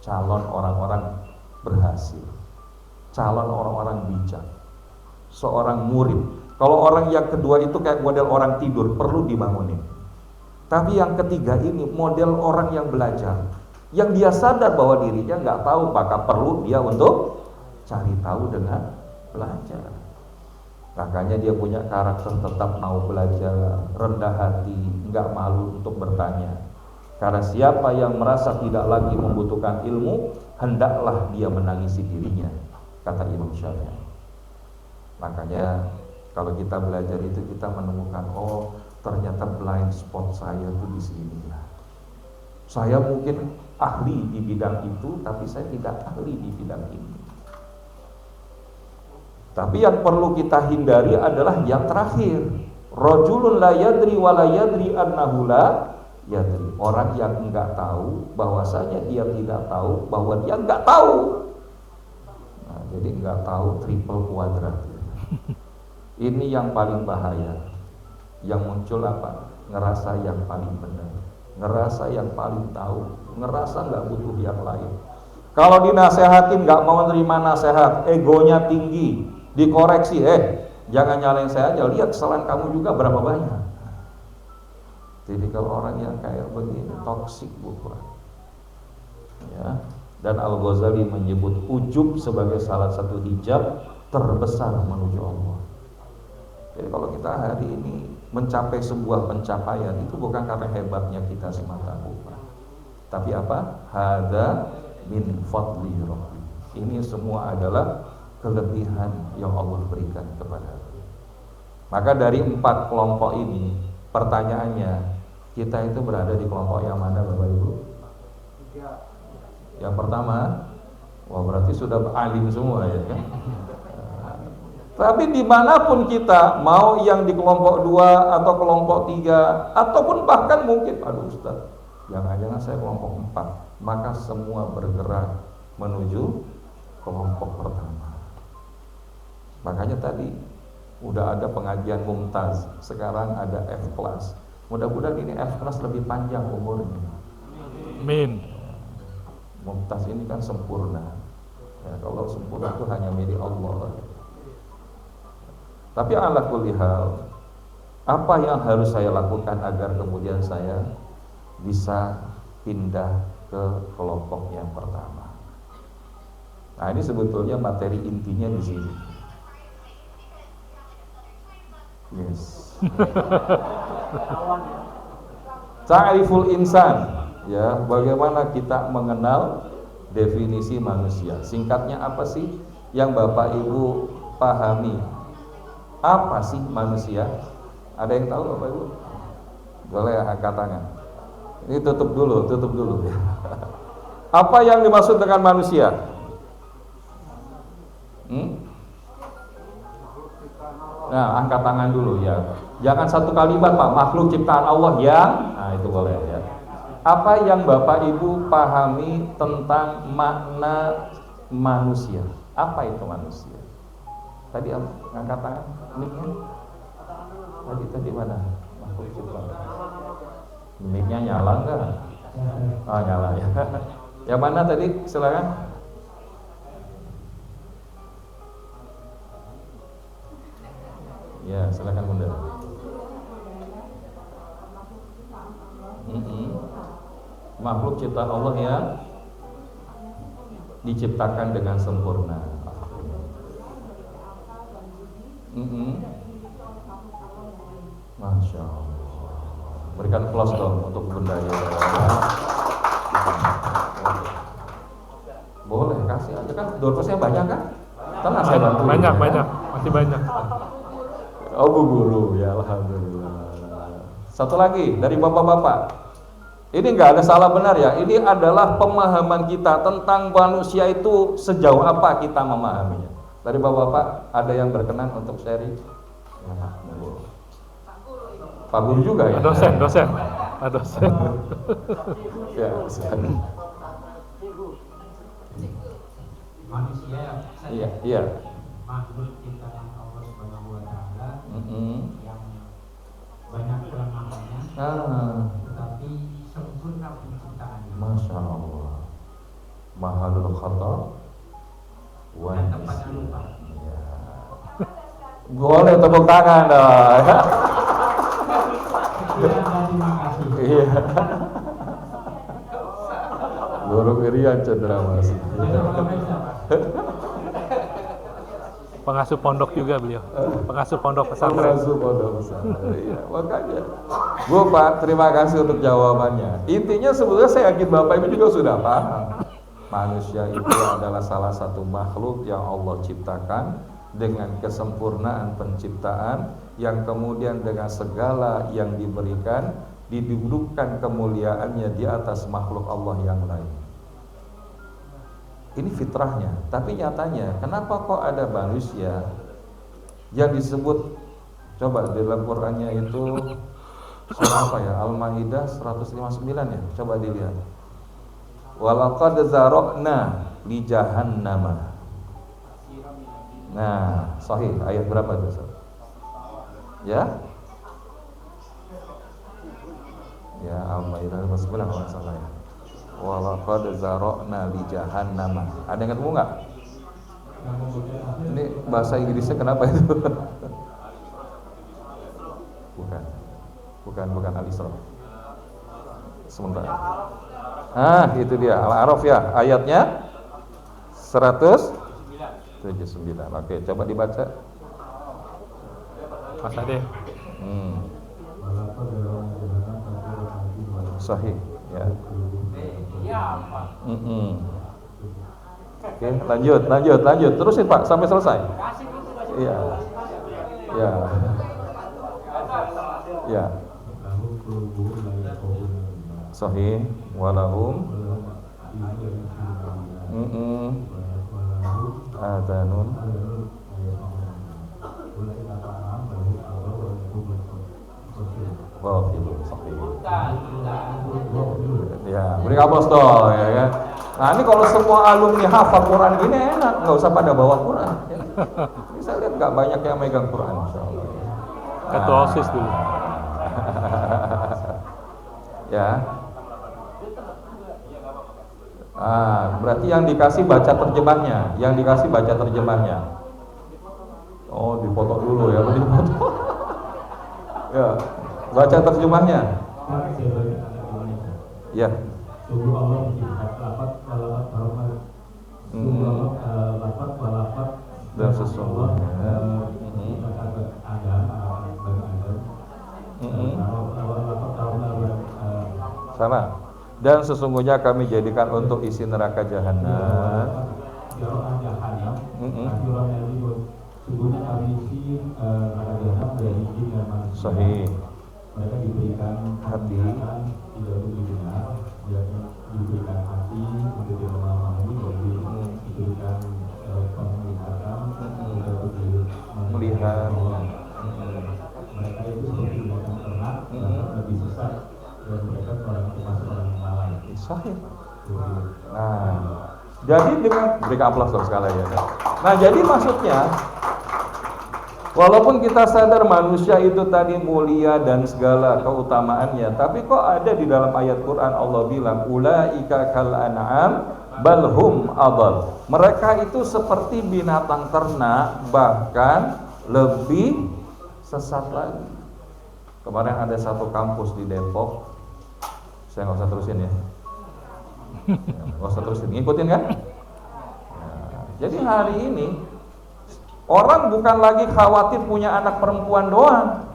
calon orang-orang berhasil, calon orang-orang bijak, seorang murid. Kalau orang yang kedua itu kayak model orang tidur, perlu dibangunin. Tapi yang ketiga ini model orang yang belajar, yang dia sadar bahwa dirinya nggak tahu, maka perlu dia untuk cari tahu dengan belajar. Makanya dia punya karakter tetap mau belajar, rendah hati, nggak malu untuk bertanya. Karena siapa yang merasa tidak lagi membutuhkan ilmu, hendaklah dia menangisi dirinya, kata Imam Syafi'i. Makanya kalau kita belajar itu kita menemukan, oh ternyata blind spot saya itu di sini. Saya mungkin ahli di bidang itu, tapi saya tidak ahli di bidang ini. Tapi yang perlu kita hindari adalah yang terakhir, rajulun la yadri wa la yadri annahu la yadri. Orang yang enggak tahu bahwasanya dia tidak tahu bahwa dia enggak tahu. Nah, jadi enggak tahu triple kuadrat. Ini yang paling bahaya. Yang muncul apa? Ngerasa yang paling benar, ngerasa yang paling tahu, ngerasa enggak butuh yang lain. Kalau dinasehatin enggak mau nerima nasihat, egonya tinggi, dikoreksi, jangan nyalain saya aja, lihat kesalahan kamu juga berapa banyak. Jadi kalau orang yang kayak begini toksik bukan, ya. Dan Al-Ghazali menyebut ujub sebagai salah satu hijab terbesar menuju Allah. Jadi kalau kita hari ini mencapai sebuah pencapaian itu bukan karena hebatnya kita semata, bukan. Tapi apa? Hada min fadli rabbi. Ini semua adalah kelebihan yang Allah berikan kepada kita. Maka dari 4 kelompok ini, pertanyaannya, kita itu berada di kelompok yang mana, Bapak Ibu? Yang pertama, wah berarti sudah alim semua ya kan? Tapi dimanapun kita, mau yang di kelompok 2 atau kelompok 3, ataupun bahkan mungkin, aduh Ustaz, jangan-jangan saya kelompok 4, maka semua bergerak menuju kelompok pertama. Makanya tadi udah ada pengajian mumtaz, sekarang ada F class. Mudah-mudahan ini F class lebih panjang umurnya. Amin. Mumtaz ini kan sempurna. Ya, kalau sempurna itu hanya milik Allah. Tapi ala kulli hal, apa yang harus saya lakukan agar kemudian saya bisa pindah ke kelompok yang pertama? Nah, ini sebetulnya materi intinya di sini. Yes. Ta'riful insan. Ya, bagaimana kita mengenal definisi manusia? Singkatnya apa sih yang Bapak Ibu pahami? Apa sih manusia? Ada yang tahu Bapak Ibu? Boleh angkat tangan. Ini tutup dulu. Apa yang dimaksud dengan manusia? Nah, angkat tangan dulu ya. Jangan satu kalimat Pak, makhluk ciptaan Allah yang, nah itu boleh ya. Apa yang Bapak Ibu pahami tentang makna manusia? Apa itu manusia? Tadi angkat tangan, mic-nya? Tadi mana? Makhluk ciptaan. Mic-nya nyala enggak? Oh, nyala ya. Yang mana tadi? Silakan. Ya, silakan Bunda. Makhluk ciptaan Allah yang diciptakan dengan sempurna. Masya Allah. Berikan applause dong untuk Bunda ya. Boleh kasih aja kan, doorstopnya banyak kan? Tenang saya bantu. Banyak, masih banyak. Oh Bu Guru, ya alhamdulillah. Satu lagi dari bapak-bapak. Ini nggak ada salah benar ya. Ini adalah pemahaman kita tentang manusia itu sejauh apa kita memahaminya. Dari bapak-bapak ada yang berkenan untuk sharing? Pak Guru juga ya. Dosen. Ya. Manusia Iya. makhluk ciptaan Allah Subhanahu wa taala yang banyak kelemahannya, tetapi sempurna penciptaannya. Masya Allah. Mahalul khata wa nisyan. Ya. Boleh tepuk tangan dong. Terima kasih. Iya. Guru Irian Cendrawasih. Pengasuh pondok juga beliau. Pengasuh pondok pesantren. Pengasuh pondok pesantren. Iya, makanya. Bu Pak, terima kasih untuk jawabannya. Intinya sebetulnya saya yakin Bapak Ibu juga sudah paham. Manusia itu adalah salah satu makhluk yang Allah ciptakan dengan kesempurnaan penciptaan, yang kemudian dengan segala yang diberikan didudukkan kemuliaannya di atas makhluk Allah yang lain. Ini fitrahnya. Tapi nyatanya, kenapa kok ada manusia yang disebut, coba di dalam Qur'annya itu surah apa ya? Al-Maidah 159 ya. Coba dilihat. Walaqad zara'na li jahannama. Nah, sahih ayat berapa itu? Ya? Ya, Al-Maidah 59 kalau salah ya. Walaqad zara'na li jahannama. Ada yang ketemu enggak? Ini bahasa Inggrisnya kenapa itu? Bukan Al-Isra. Sebentar. Itu dia Al-A'raf ya, ayatnya 179. Oke, coba dibaca. Mas Ade. Sahih ya. Oke, lanjut. Terusin Pak sampai selesai. Iya. Ya. Sahih walahum adhanun ya, beri apostol ya kan. Nah ini kalau semua alumni hafal Quran gini enak, nggak usah pada bawa Quran ya. Ini saya lihat nggak banyak yang megang Quran, insyaallah. Ketua OSIS dulu. Ya. Berarti yang dikasih baca terjemahnya. Oh, dipotong dulu ya, dipotong. Ya, baca terjemahnya. Ya. Sungguh Allah menciptakan lapat dan sesungguhnya sama. Dan sesungguhnya kami jadikan untuk isi neraka jahanam. Sungguhnya kami isi neraka jahanam dari jin dan manusia. Sahih. Mereka diberikan hati, tidak didengar, diberikan hati untuk memahami, diberikan penglihatan untuk melihat. Mereka itu seperti binatang ternak, lebih sesat dan mereka termasuk orang yang lalai. Sahih. Nah, jadi dengan berikan aplaus dong sekali ya. Nah, jadi maksudnya walaupun kita sadar manusia itu tadi mulia dan segala keutamaannya, tapi kok ada di dalam ayat Quran Allah bilang ulaika kal an'am bal hum adall. Mereka itu seperti binatang ternak, bahkan lebih sesat lagi. Kemarin ada satu kampus di Depok, saya nggak usah terusin ya. Nggak usah terusin, ngikutin kan? Nah, jadi hari ini orang bukan lagi khawatir punya anak perempuan doang,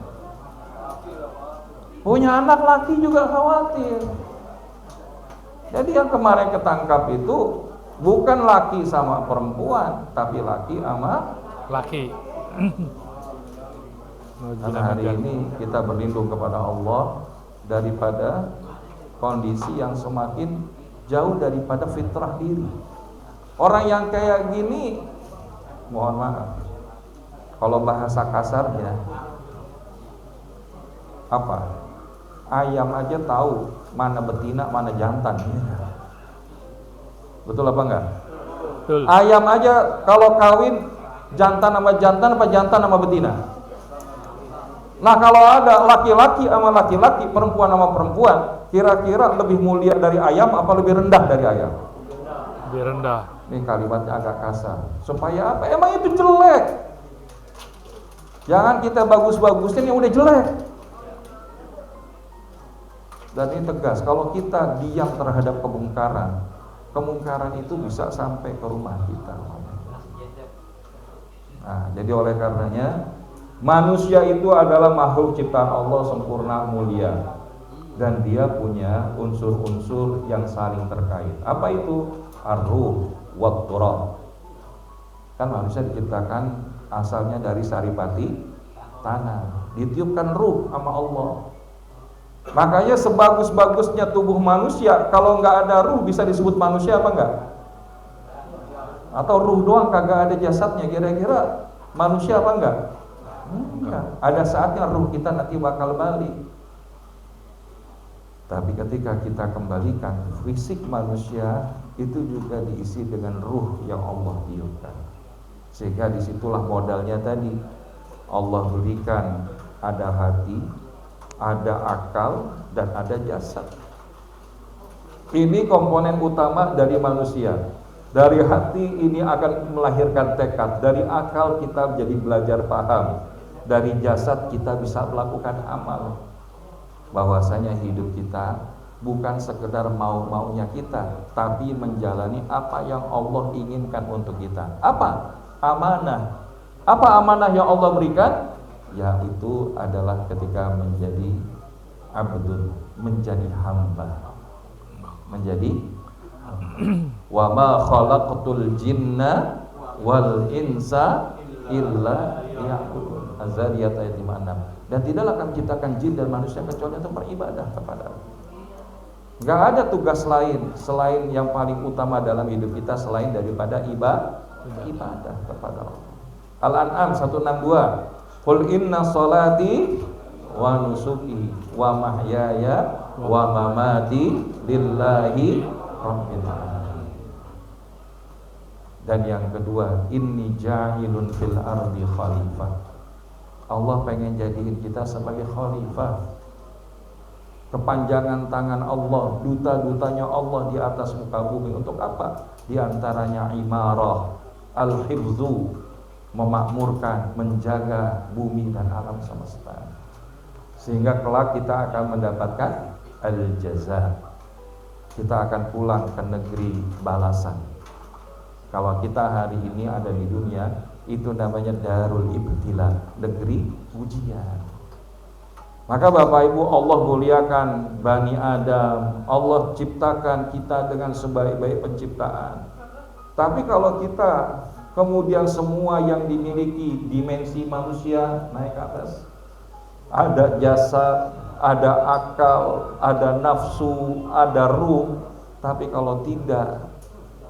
punya anak laki juga khawatir. Jadi yang kemarin ketangkap itu bukan laki sama perempuan, tapi laki sama laki. Karena hari ini kita berlindung kepada Allah daripada kondisi yang semakin jauh daripada fitrah diri. Orang yang kayak gini, mohon maaf, kalau bahasa kasarnya apa? Ayam aja tahu mana betina, mana jantan. Betul apa enggak? Betul. Ayam aja kalau kawin jantan sama jantan apa jantan sama betina. Nah kalau ada laki-laki sama laki-laki, perempuan sama perempuan, kira-kira lebih mulia dari ayam apa lebih rendah dari ayam? Lebih rendah. Ini kalimatnya agak kasar. Supaya apa? Emang itu jelek. Jangan kita bagus-bagusin yang udah jelek. Dan ini tegas, kalau kita diam terhadap kemungkaran itu bisa sampai ke rumah kita. Nah, jadi oleh karenanya manusia itu adalah makhluk ciptaan Allah sempurna mulia, dan dia punya unsur-unsur yang saling terkait. Apa itu? Ar-ruh wat turab. Kan manusia diciptakan asalnya dari saripati tanah, ditiupkan ruh sama Allah. Makanya sebagus-bagusnya tubuh manusia, kalau nggak ada ruh bisa disebut manusia apa enggak? Atau ruh doang kagak ada jasadnya, kira-kira manusia apa enggak? Enggak. Ada saatnya ruh kita nanti bakal balik. Tapi ketika kita kembalikan fisik manusia, itu juga diisi dengan ruh yang Allah tiupkan. Sehingga disitulah modalnya tadi. Allah berikan ada hati, ada akal, dan ada jasad. Ini komponen utama dari manusia. Dari hati ini akan melahirkan tekad. Dari akal kita jadi belajar paham. Dari jasad kita bisa melakukan amal. Bahwasanya hidup kita bukan sekedar mau-maunya kita, tapi menjalani apa yang Allah inginkan untuk kita. Apa? Amanah. Apa amanah yang Allah berikan? Yaitu adalah ketika menjadi abdun, menjadi hamba. Menjadi wa ma khalaqtul jinna wal insa illa liya'budun. Az-Zariyat ayat 56. Dan tidaklah kami ciptakan jin dan manusia kecuali untuk beribadah kepada Allah. Gak ada tugas lain selain yang paling utama dalam hidup kita selain daripada ibadah kepada Allah. Al-An'am 162. Qul inna sholati wa nusuki wa mahyaya wa mamati lillahi rabbil alamin. Dan yang kedua, inni ja'ilun fil ardi khalifah. Allah pengen jadiin kita sebagai khalifah. Kepanjangan tangan Allah, duta-dutanya Allah di atas muka bumi. Untuk apa? Di antaranya imarah, al-hifzu, memakmurkan, menjaga bumi dan alam semesta. Sehingga kelak kita akan mendapatkan al-jaza. Kita akan pulang ke negeri balasan. Kalau kita hari ini ada di dunia, itu namanya darul ibtila, negeri ujian. Maka Bapak Ibu, Allah muliakan Bani Adam, Allah ciptakan kita dengan sebaik-baik penciptaan. Tapi kalau kita kemudian semua yang dimiliki dimensi manusia naik ke atas, ada jasad, ada akal, ada nafsu, ada ruh, tapi kalau tidak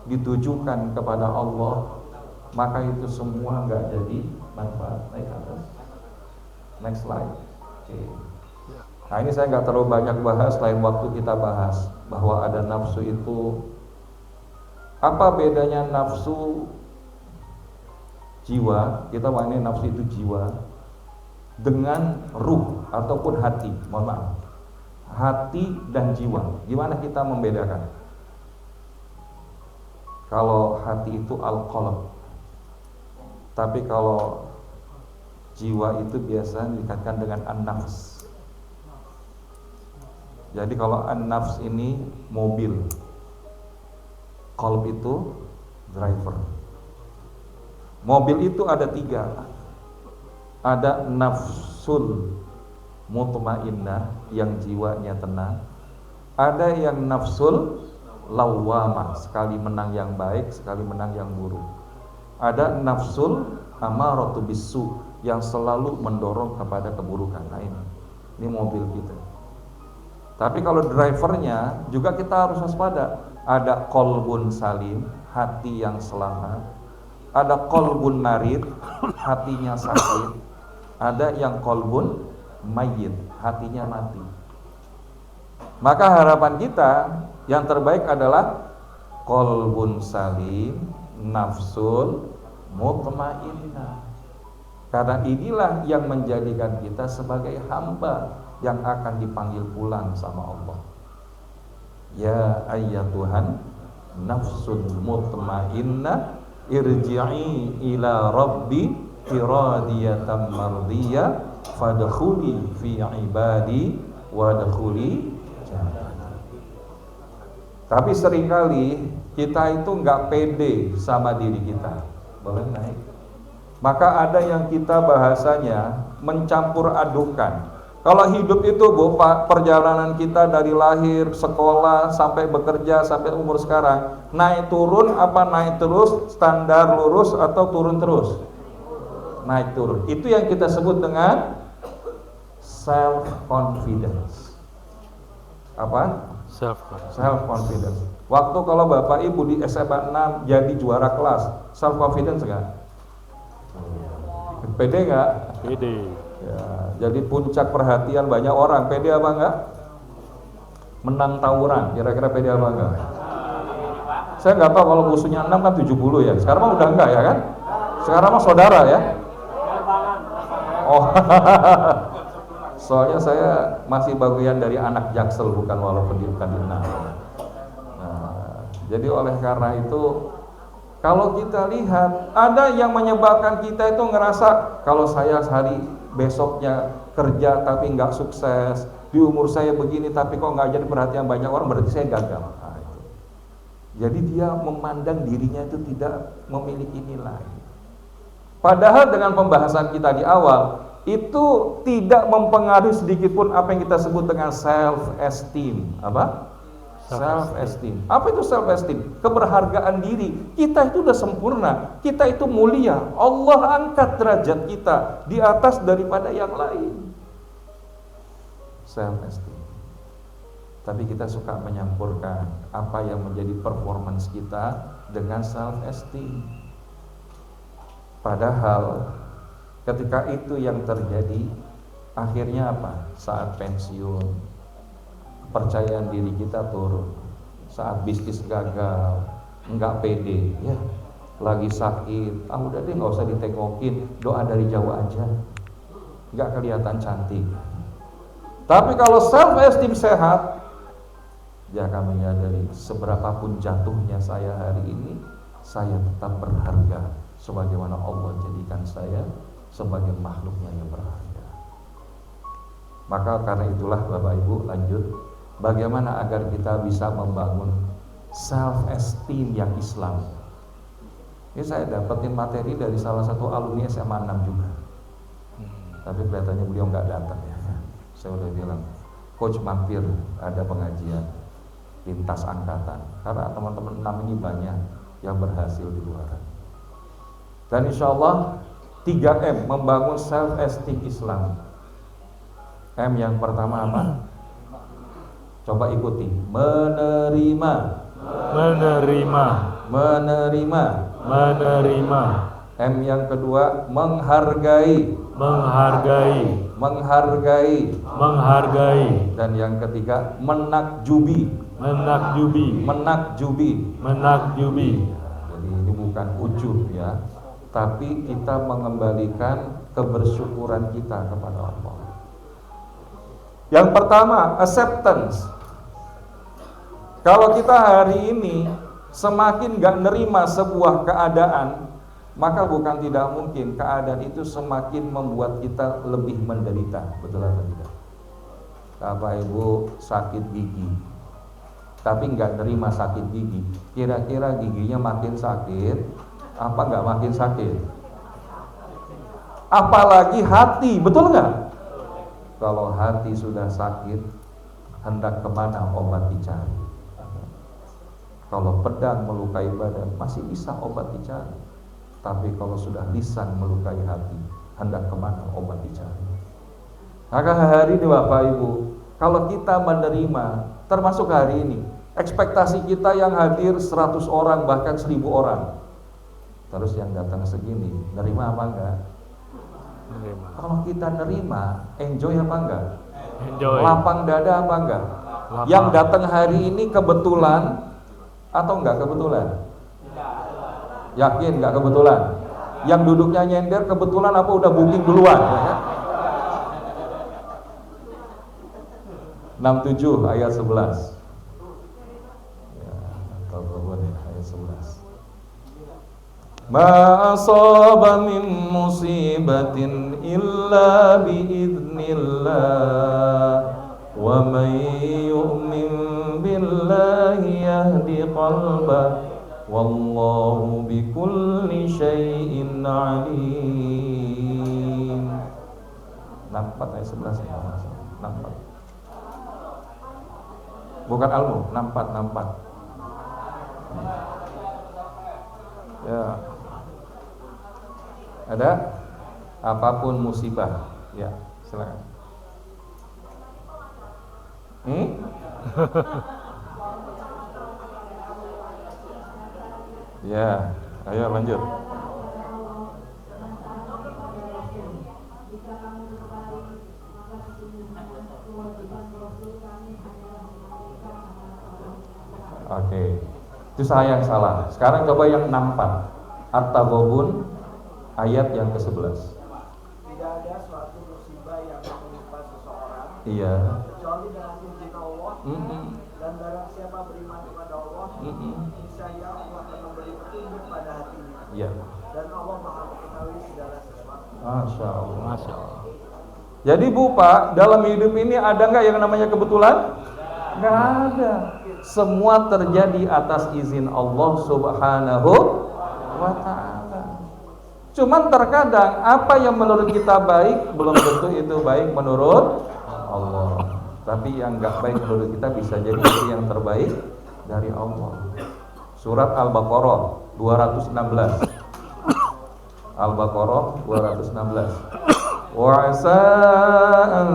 ditujukan kepada Allah, maka itu semua enggak jadi manfaat. Naik ke atas. Next slide. Oke. Nah ini saya nggak terlalu banyak bahas, lain waktu kita bahas bahwa ada nafsu itu. Apa bedanya nafsu jiwa, kita ini nafsu itu jiwa, dengan ruh ataupun hati. Mohon maaf, hati dan jiwa, gimana kita membedakan? Kalau hati itu al-qalb, tapi kalau jiwa itu biasa dikatakan dengan an-nafs. Jadi kalau an-nafs ini mobil, qalb itu driver. Mobil itu ada 3. Ada nafsul mutmainnah yang jiwanya tenang. Ada yang nafsul lawwamah, sekali menang yang baik, sekali menang yang buruk. Ada nafsul amaratu bisu, yang selalu mendorong kepada keburukan. Nah ini mobil kita. Tapi kalau drivernya juga kita harus waspada. Ada qalbun salim, hati yang selamat. Ada qalbun marid, hatinya sakit. Ada yang qalbun mayyit, hatinya mati. Maka harapan kita yang terbaik adalah qalbun salim, nafsul mutmainnah. Karena inilah yang menjadikan kita sebagai hamba yang akan dipanggil pulang sama Allah. Ya ayyatuhan nafsul mutmainnah irji'i ila rabbi radiyatan mardiyah fadkhuli fi ibadi wadkhuli jannah. Tapi seringkali kita itu enggak pede sama diri kita. Boleh naik. Maka ada yang kita bahasanya mencampur adukan. Kalau hidup itu Bu, perjalanan kita dari lahir, sekolah, sampai bekerja, sampai umur sekarang, naik turun apa naik terus, standar lurus atau turun terus? Naik turun. Itu yang kita sebut dengan self confidence. Apa? Self confidence. Waktu kalau Bapak Ibu di SMA 6 jadi juara kelas, self confidence enggak? Pede enggak? Pede. Ya, jadi puncak perhatian banyak orang. Pede apa enggak? Menang tawuran, kira-kira pede apa enggak? Saya nggak tahu, kalau musuhnya 6 kan 70 ya. Sekarang mah udah enggak ya kan? Sekarang mah saudara ya. Oh. Soalnya saya masih bagian dari anak Jaksel, bukan walaupun pendidikan di 6. Nah, jadi oleh karena itu, kalau kita lihat ada yang menyebabkan kita itu ngerasa kalau saya hari besoknya kerja tapi nggak sukses, di umur saya begini tapi kok nggak jadi perhatian banyak orang, berarti saya gagal. Nah, itu. Jadi dia memandang dirinya itu tidak memiliki nilai. Padahal dengan pembahasan kita di awal itu tidak mempengaruhi sedikit pun apa yang kita sebut dengan self esteem. Apa? Self esteem. Apa itu self esteem? Keberhargaan diri. Kita itu sudah sempurna, kita itu mulia. Allah angkat derajat kita di atas daripada yang lain. Self esteem. Tapi kita suka menyampurkan apa yang menjadi performance kita dengan self esteem. Padahal ketika itu yang terjadi, akhirnya apa? Saat pensiun, kepercayaan diri kita turun. Saat bisnis gagal, enggak pede, ya, lagi sakit, udah deh nggak usah ditengokin, doa dari jauh aja, nggak kelihatan cantik. Tapi kalau self esteem sehat, dia akan menyadari seberapapun jatuhnya saya hari ini, saya tetap berharga sebagaimana Allah jadikan saya sebagai makhluknya yang berharga. Maka karena itulah Bapak Ibu, lanjut, bagaimana agar kita bisa membangun self esteem yang Islam. Ini saya dapetin materi dari salah satu alumni SMA 6 juga. Tapi kelihatannya beliau nggak datang ya. Saya udah bilang, coach mampir ada pengajian lintas angkatan. Karena teman-teman 6 ini banyak yang berhasil di luar. Dan insya Allah 3M membangun self esteem Islam. M yang pertama apa? Coba ikuti. Menerima. Menerima. Menerima. Menerima. M yang kedua, menghargai. Menghargai. Menghargai. Menghargai. Dan yang ketiga, menakjubi. Menakjubi. Menakjubi. Menakjubi. Jadi ini bukan ujub ya, tapi kita mengembalikan kebersyukuran kita kepada Allah. Yang pertama, acceptance. Kalau kita hari ini semakin gak nerima sebuah keadaan, maka bukan tidak mungkin keadaan itu semakin membuat kita lebih menderita. Betul atau tidak? Bapak Ibu sakit gigi, tapi gak nerima sakit gigi, kira-kira giginya makin sakit apa gak makin sakit? Apalagi hati, betul gak? Kalau hati sudah sakit, hendak kemana obat dicari? Kalau pedang melukai badan, masih bisa obat dicari. Tapi kalau sudah lisan melukai hati, hendak kemana obat dicari? Maka hari ini Bapak Ibu, kalau kita menerima, termasuk hari ini, ekspektasi kita yang hadir 100 orang, bahkan 1000 orang. Terus yang datang segini, nerima apa enggak? Menerima. Kalau kita nerima, enjoy apa enggak? Enjoy. Lapang dada apa enggak? Lapang. Yang datang hari ini kebetulan atau enggak kebetulan? Yakin enggak kebetulan? Yang duduknya nyender kebetulan apa udah booking duluan? Ya? 67 ayat 11. Ya, atau ayat 11. Ma asaba min musibatin illa biidznillah wa man yu'min billahi yahdi qalbah wallahu bikulli syai'in alim. 64 ayat 11 ya. 64. Bukan Al-Mu, 64. Ya. Ada? Apapun musibah. Ya, silakan. Ya, ayo lanjut. Oke. Itu saya yang salah. Sekarang coba yang 64. At-Taghabun ayat yang ke-11. Tidak ada suatu musibah yang menimpa seseorang Iya. kecuali dengan izin Allah. Dan barang siapa beriman kepada Allah, niscaya Allah akan memberi petunjuk pada hatinya. Iya. Dan Allah Maha mengetahui segala sesuatu. Masya Allah. Masya Allah. Jadi Bu Pak, dalam hidup ini ada nggak yang namanya kebetulan? Nggak ada. Semua terjadi atas izin Allah Subhanahu wa Ta'ala. Cuman terkadang apa yang menurut kita baik belum tentu itu baik menurut Allah. Tapi yang nggak baik menurut kita bisa jadi itu yang terbaik dari Allah. Surat Al-Baqarah 216. Al-Baqarah 216. Wa 'asa an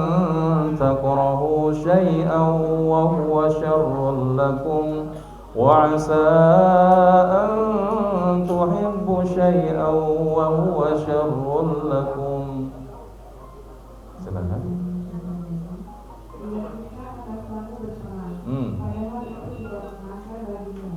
takrahu syai'an wa huwa syarrun lakum wa 'asa an tuhibbu syai'an wa huwa syarrun lakum. Silakan. Padahal itu tidak menyenangkan bagimu.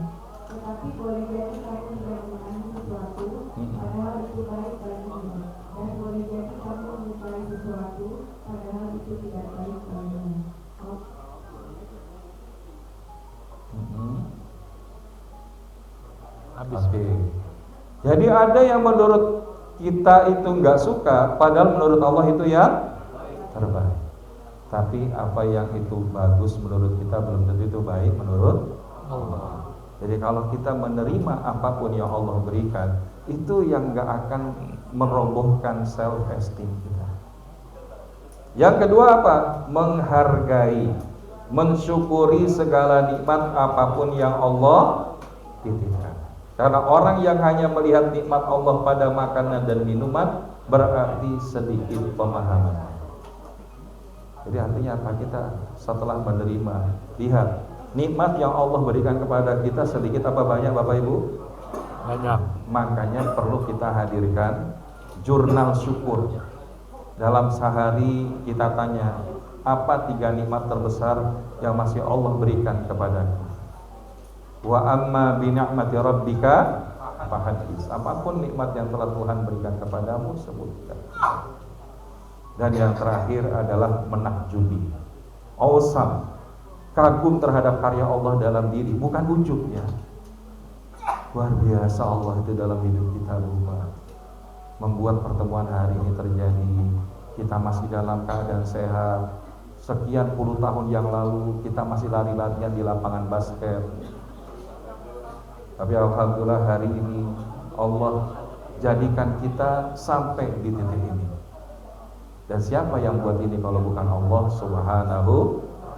Tetapi boleh jadi kamu tidak menyenangi sesuatu, padahal itu baik bagimu. Dan boleh jadi kamu menyukai sesuatu, padahal itu tidak baik bagimu. Habis. Oke. Jadi ada yang menurut kita itu nggak suka, padahal menurut Allah itu yang terbaik. Tapi apa yang itu bagus menurut kita belum tentu itu baik menurut Allah. Jadi kalau kita menerima apapun yang Allah berikan, itu yang nggak akan merobohkan self esteem kita. Yang kedua apa? Menghargai, mensyukuri segala nikmat apapun yang Allah titipkan. Karena orang yang hanya melihat nikmat Allah pada makanan dan minuman berarti sedikit pemahaman. Jadi artinya apa? Kita setelah menerima, lihat nikmat yang Allah berikan kepada kita sedikit apa banyak Bapak Ibu? Banyak. Makanya perlu kita hadirkan jurnal syukur. Dalam sehari kita tanya, apa 3 nikmat terbesar yang masih Allah berikan kepadaku? Wa amma bi ni'mati rabbika fahadits. Apapun nikmat yang telah Tuhan berikan kepadamu sebutkan. Dan yang terakhir adalah menakjubi, awesome, kagum terhadap karya Allah dalam diri, bukan ujubnya. Luar biasa Allah itu dalam hidup kita lupa. Membuat pertemuan hari ini terjadi, kita masih dalam keadaan sehat. Sekian puluh tahun yang lalu kita masih lari-larian di lapangan basket. Tapi alhamdulillah hari ini Allah jadikan kita sampai di titik ini. Dan siapa yang buat ini kalau bukan Allah Subhanahu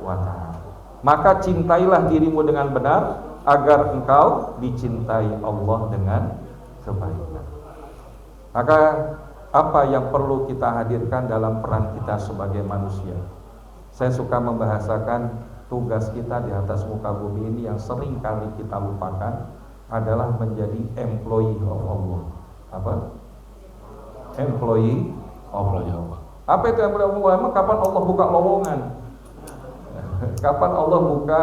wa Ta'ala? Maka cintailah dirimu dengan benar agar engkau dicintai Allah dengan kebaikan. Maka apa yang perlu kita hadirkan dalam peran kita sebagai manusia? Saya suka membahasakan tugas kita di atas muka bumi ini yang sering kali kita lupakan adalah menjadi employee of Allah. Apa? Employee of Allah. Apa itu employee of Allah? Emang kapan Allah buka lowongan? Kapan Allah buka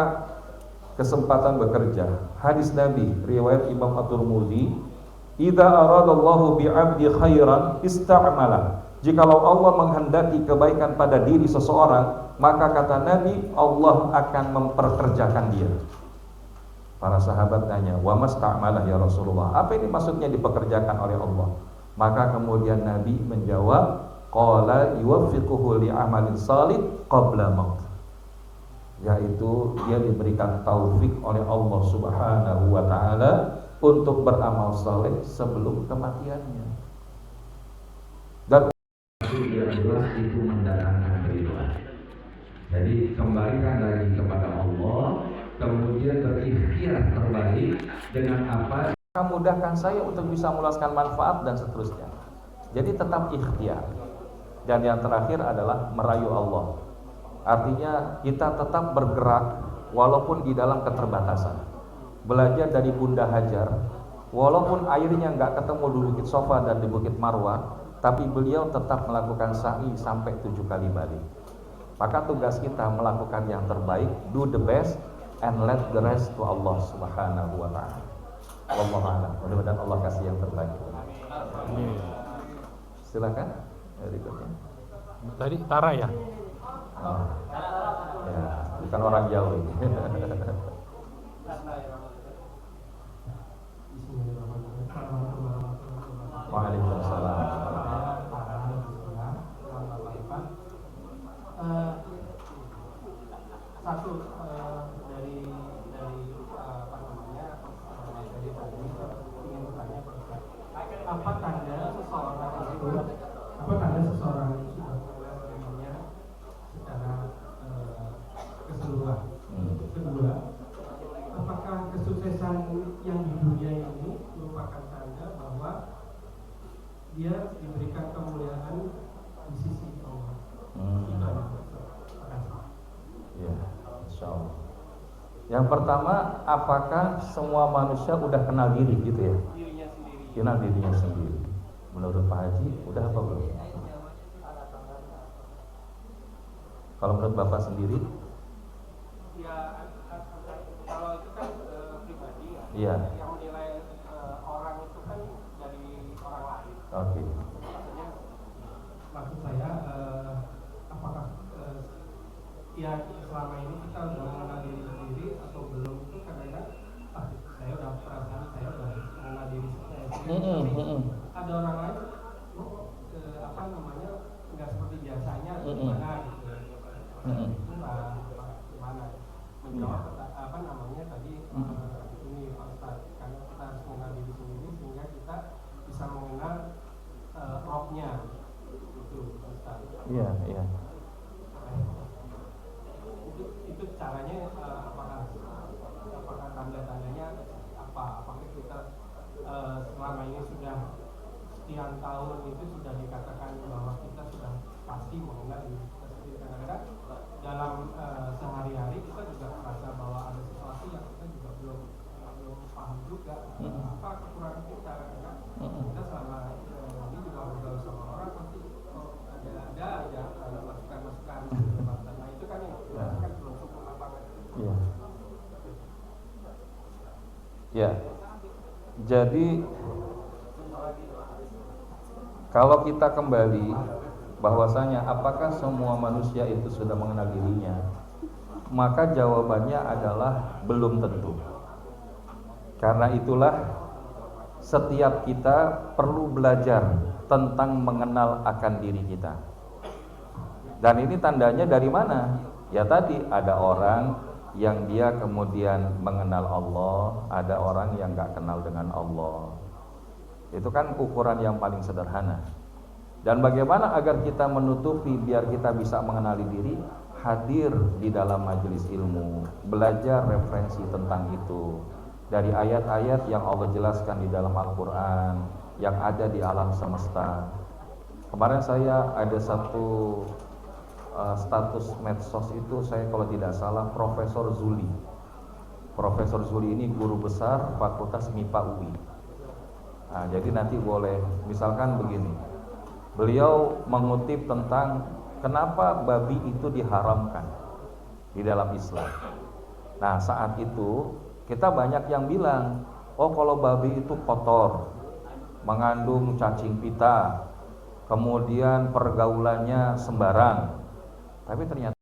kesempatan bekerja? Hadis Nabi, riwayat Imam At-Tirmidzi, "Idza aradallahu bi'abdi khairan ista'mala." Jikalau Allah menghendaki kebaikan pada diri seseorang, maka kata Nabi, Allah akan memperkerjakan dia. Para sahabat tanya, "Wa masta'malah ya Rasulullah?" Apa ini maksudnya dipekerjakan oleh Allah? Maka kemudian Nabi menjawab, qala yuwaffiquhu li'amalin salih qabla maut. Yaitu dia diberikan taufik oleh Allah Subhanahu wa Ta'ala untuk beramal saleh sebelum kematiannya. Dan yang jelas itu mendatangkan ridwan. Jadi kembalikan lagi kepada Allah, kemudian berikhtiar terbaik dengan apa. Mudahkan saya untuk bisa meluaskan manfaat dan seterusnya. Jadi tetap ikhtiar. Dan yang terakhir adalah merayu Allah. Artinya kita tetap bergerak walaupun di dalam keterbatasan. Belajar dari Bunda Hajar, walaupun airnya nggak ketemu di Bukit Sofa dan di Bukit Marwah, tapi beliau tetap melakukan sa'i sampai 7 kali balik. Maka tugas kita melakukan yang terbaik, do the best and let the rest to Allah Subhanahu wa Ta'ala. Wallahu a'lam. Mudah-mudahan Allah kasih yang terbaik. Silakan. Berikutnya. Tadi Tara ya? Oh. Ya, bukan orang jauh ini. Waalaikumsalam. itu apa tanda seseorang itu sudah mengenal dirinya secara keseluruhan. Kedua, apakah kesuksesan yang di dunia ini merupakan tanda bahwa dia diberikan kemuliaan di sisi Allah? Itu aja. Terima kasih. Ya, insya Allah. Yang pertama, apakah semua manusia udah kenal diri gitu ya? Dirinya sendiri. Kenal dirinya sendiri. Menurut Pak Haji, udah apa belum? Kalau menurut Bapak sendiri? Ya, kalau itu kan pribadi ya. Iya. Yang menilai orang itu kan dari orang lain. Oke. Maksudnya, maksud saya apakah ya selama ini kita sudah mengenal diri sendiri atau belum, itu kadang-kadang saya udah perasaan saya udah mengenal diri sendiri. Ada orang lain apa namanya nggak seperti biasanya gimana gitu. Itu gimana menjawab apa namanya tadi ini Pak Ustadz, karena kita harus mengenal diri sendiri sehingga kita bisa mengenal rohnya itu Pak Ustadz. Iya, iya. Itu caranya apakah tanda-tandanya apakah kita selama ini sudah sekian tahun itu sudah dikatakan bahwa kita sudah pasti mengenal diri kita sendiri. Kadang-kadang dalam sehari-hari kita juga merasa bahwa ada sesuatu yang kita juga belum paham juga apa kekurangan kita. Kadang-kadang kita selama ini juga bergaul sama orang pasti ada aja masukan-masukan gitu. Nah itu kan yang kan belum sempurna banget. Iya. Ya. Jadi kalau kita kembali bahwasanya apakah semua manusia itu sudah mengenal dirinya, maka jawabannya adalah belum tentu. Karena itulah setiap kita perlu belajar tentang mengenal akan diri kita. Dan ini tandanya dari mana? Ya tadi ada orang yang dia kemudian mengenal Allah, ada orang yang gak kenal dengan Allah. Itu kan ukuran yang paling sederhana. Dan bagaimana agar kita menutupi biar kita bisa mengenali diri? Hadir di dalam majelis ilmu, belajar referensi tentang itu dari ayat-ayat yang Allah jelaskan di dalam Al-Quran, yang ada di alam semesta. Kemarin saya ada satu status medsos itu, saya kalau tidak salah Profesor Zuli. Profesor Zuli ini guru besar Fakultas MIPA UI. Nah, jadi nanti boleh, misalkan begini, beliau mengutip tentang kenapa babi itu diharamkan di dalam Islam. Nah, saat itu kita banyak yang bilang, oh kalau babi itu kotor, mengandung cacing pita, kemudian pergaulannya sembarang. Tapi ternyata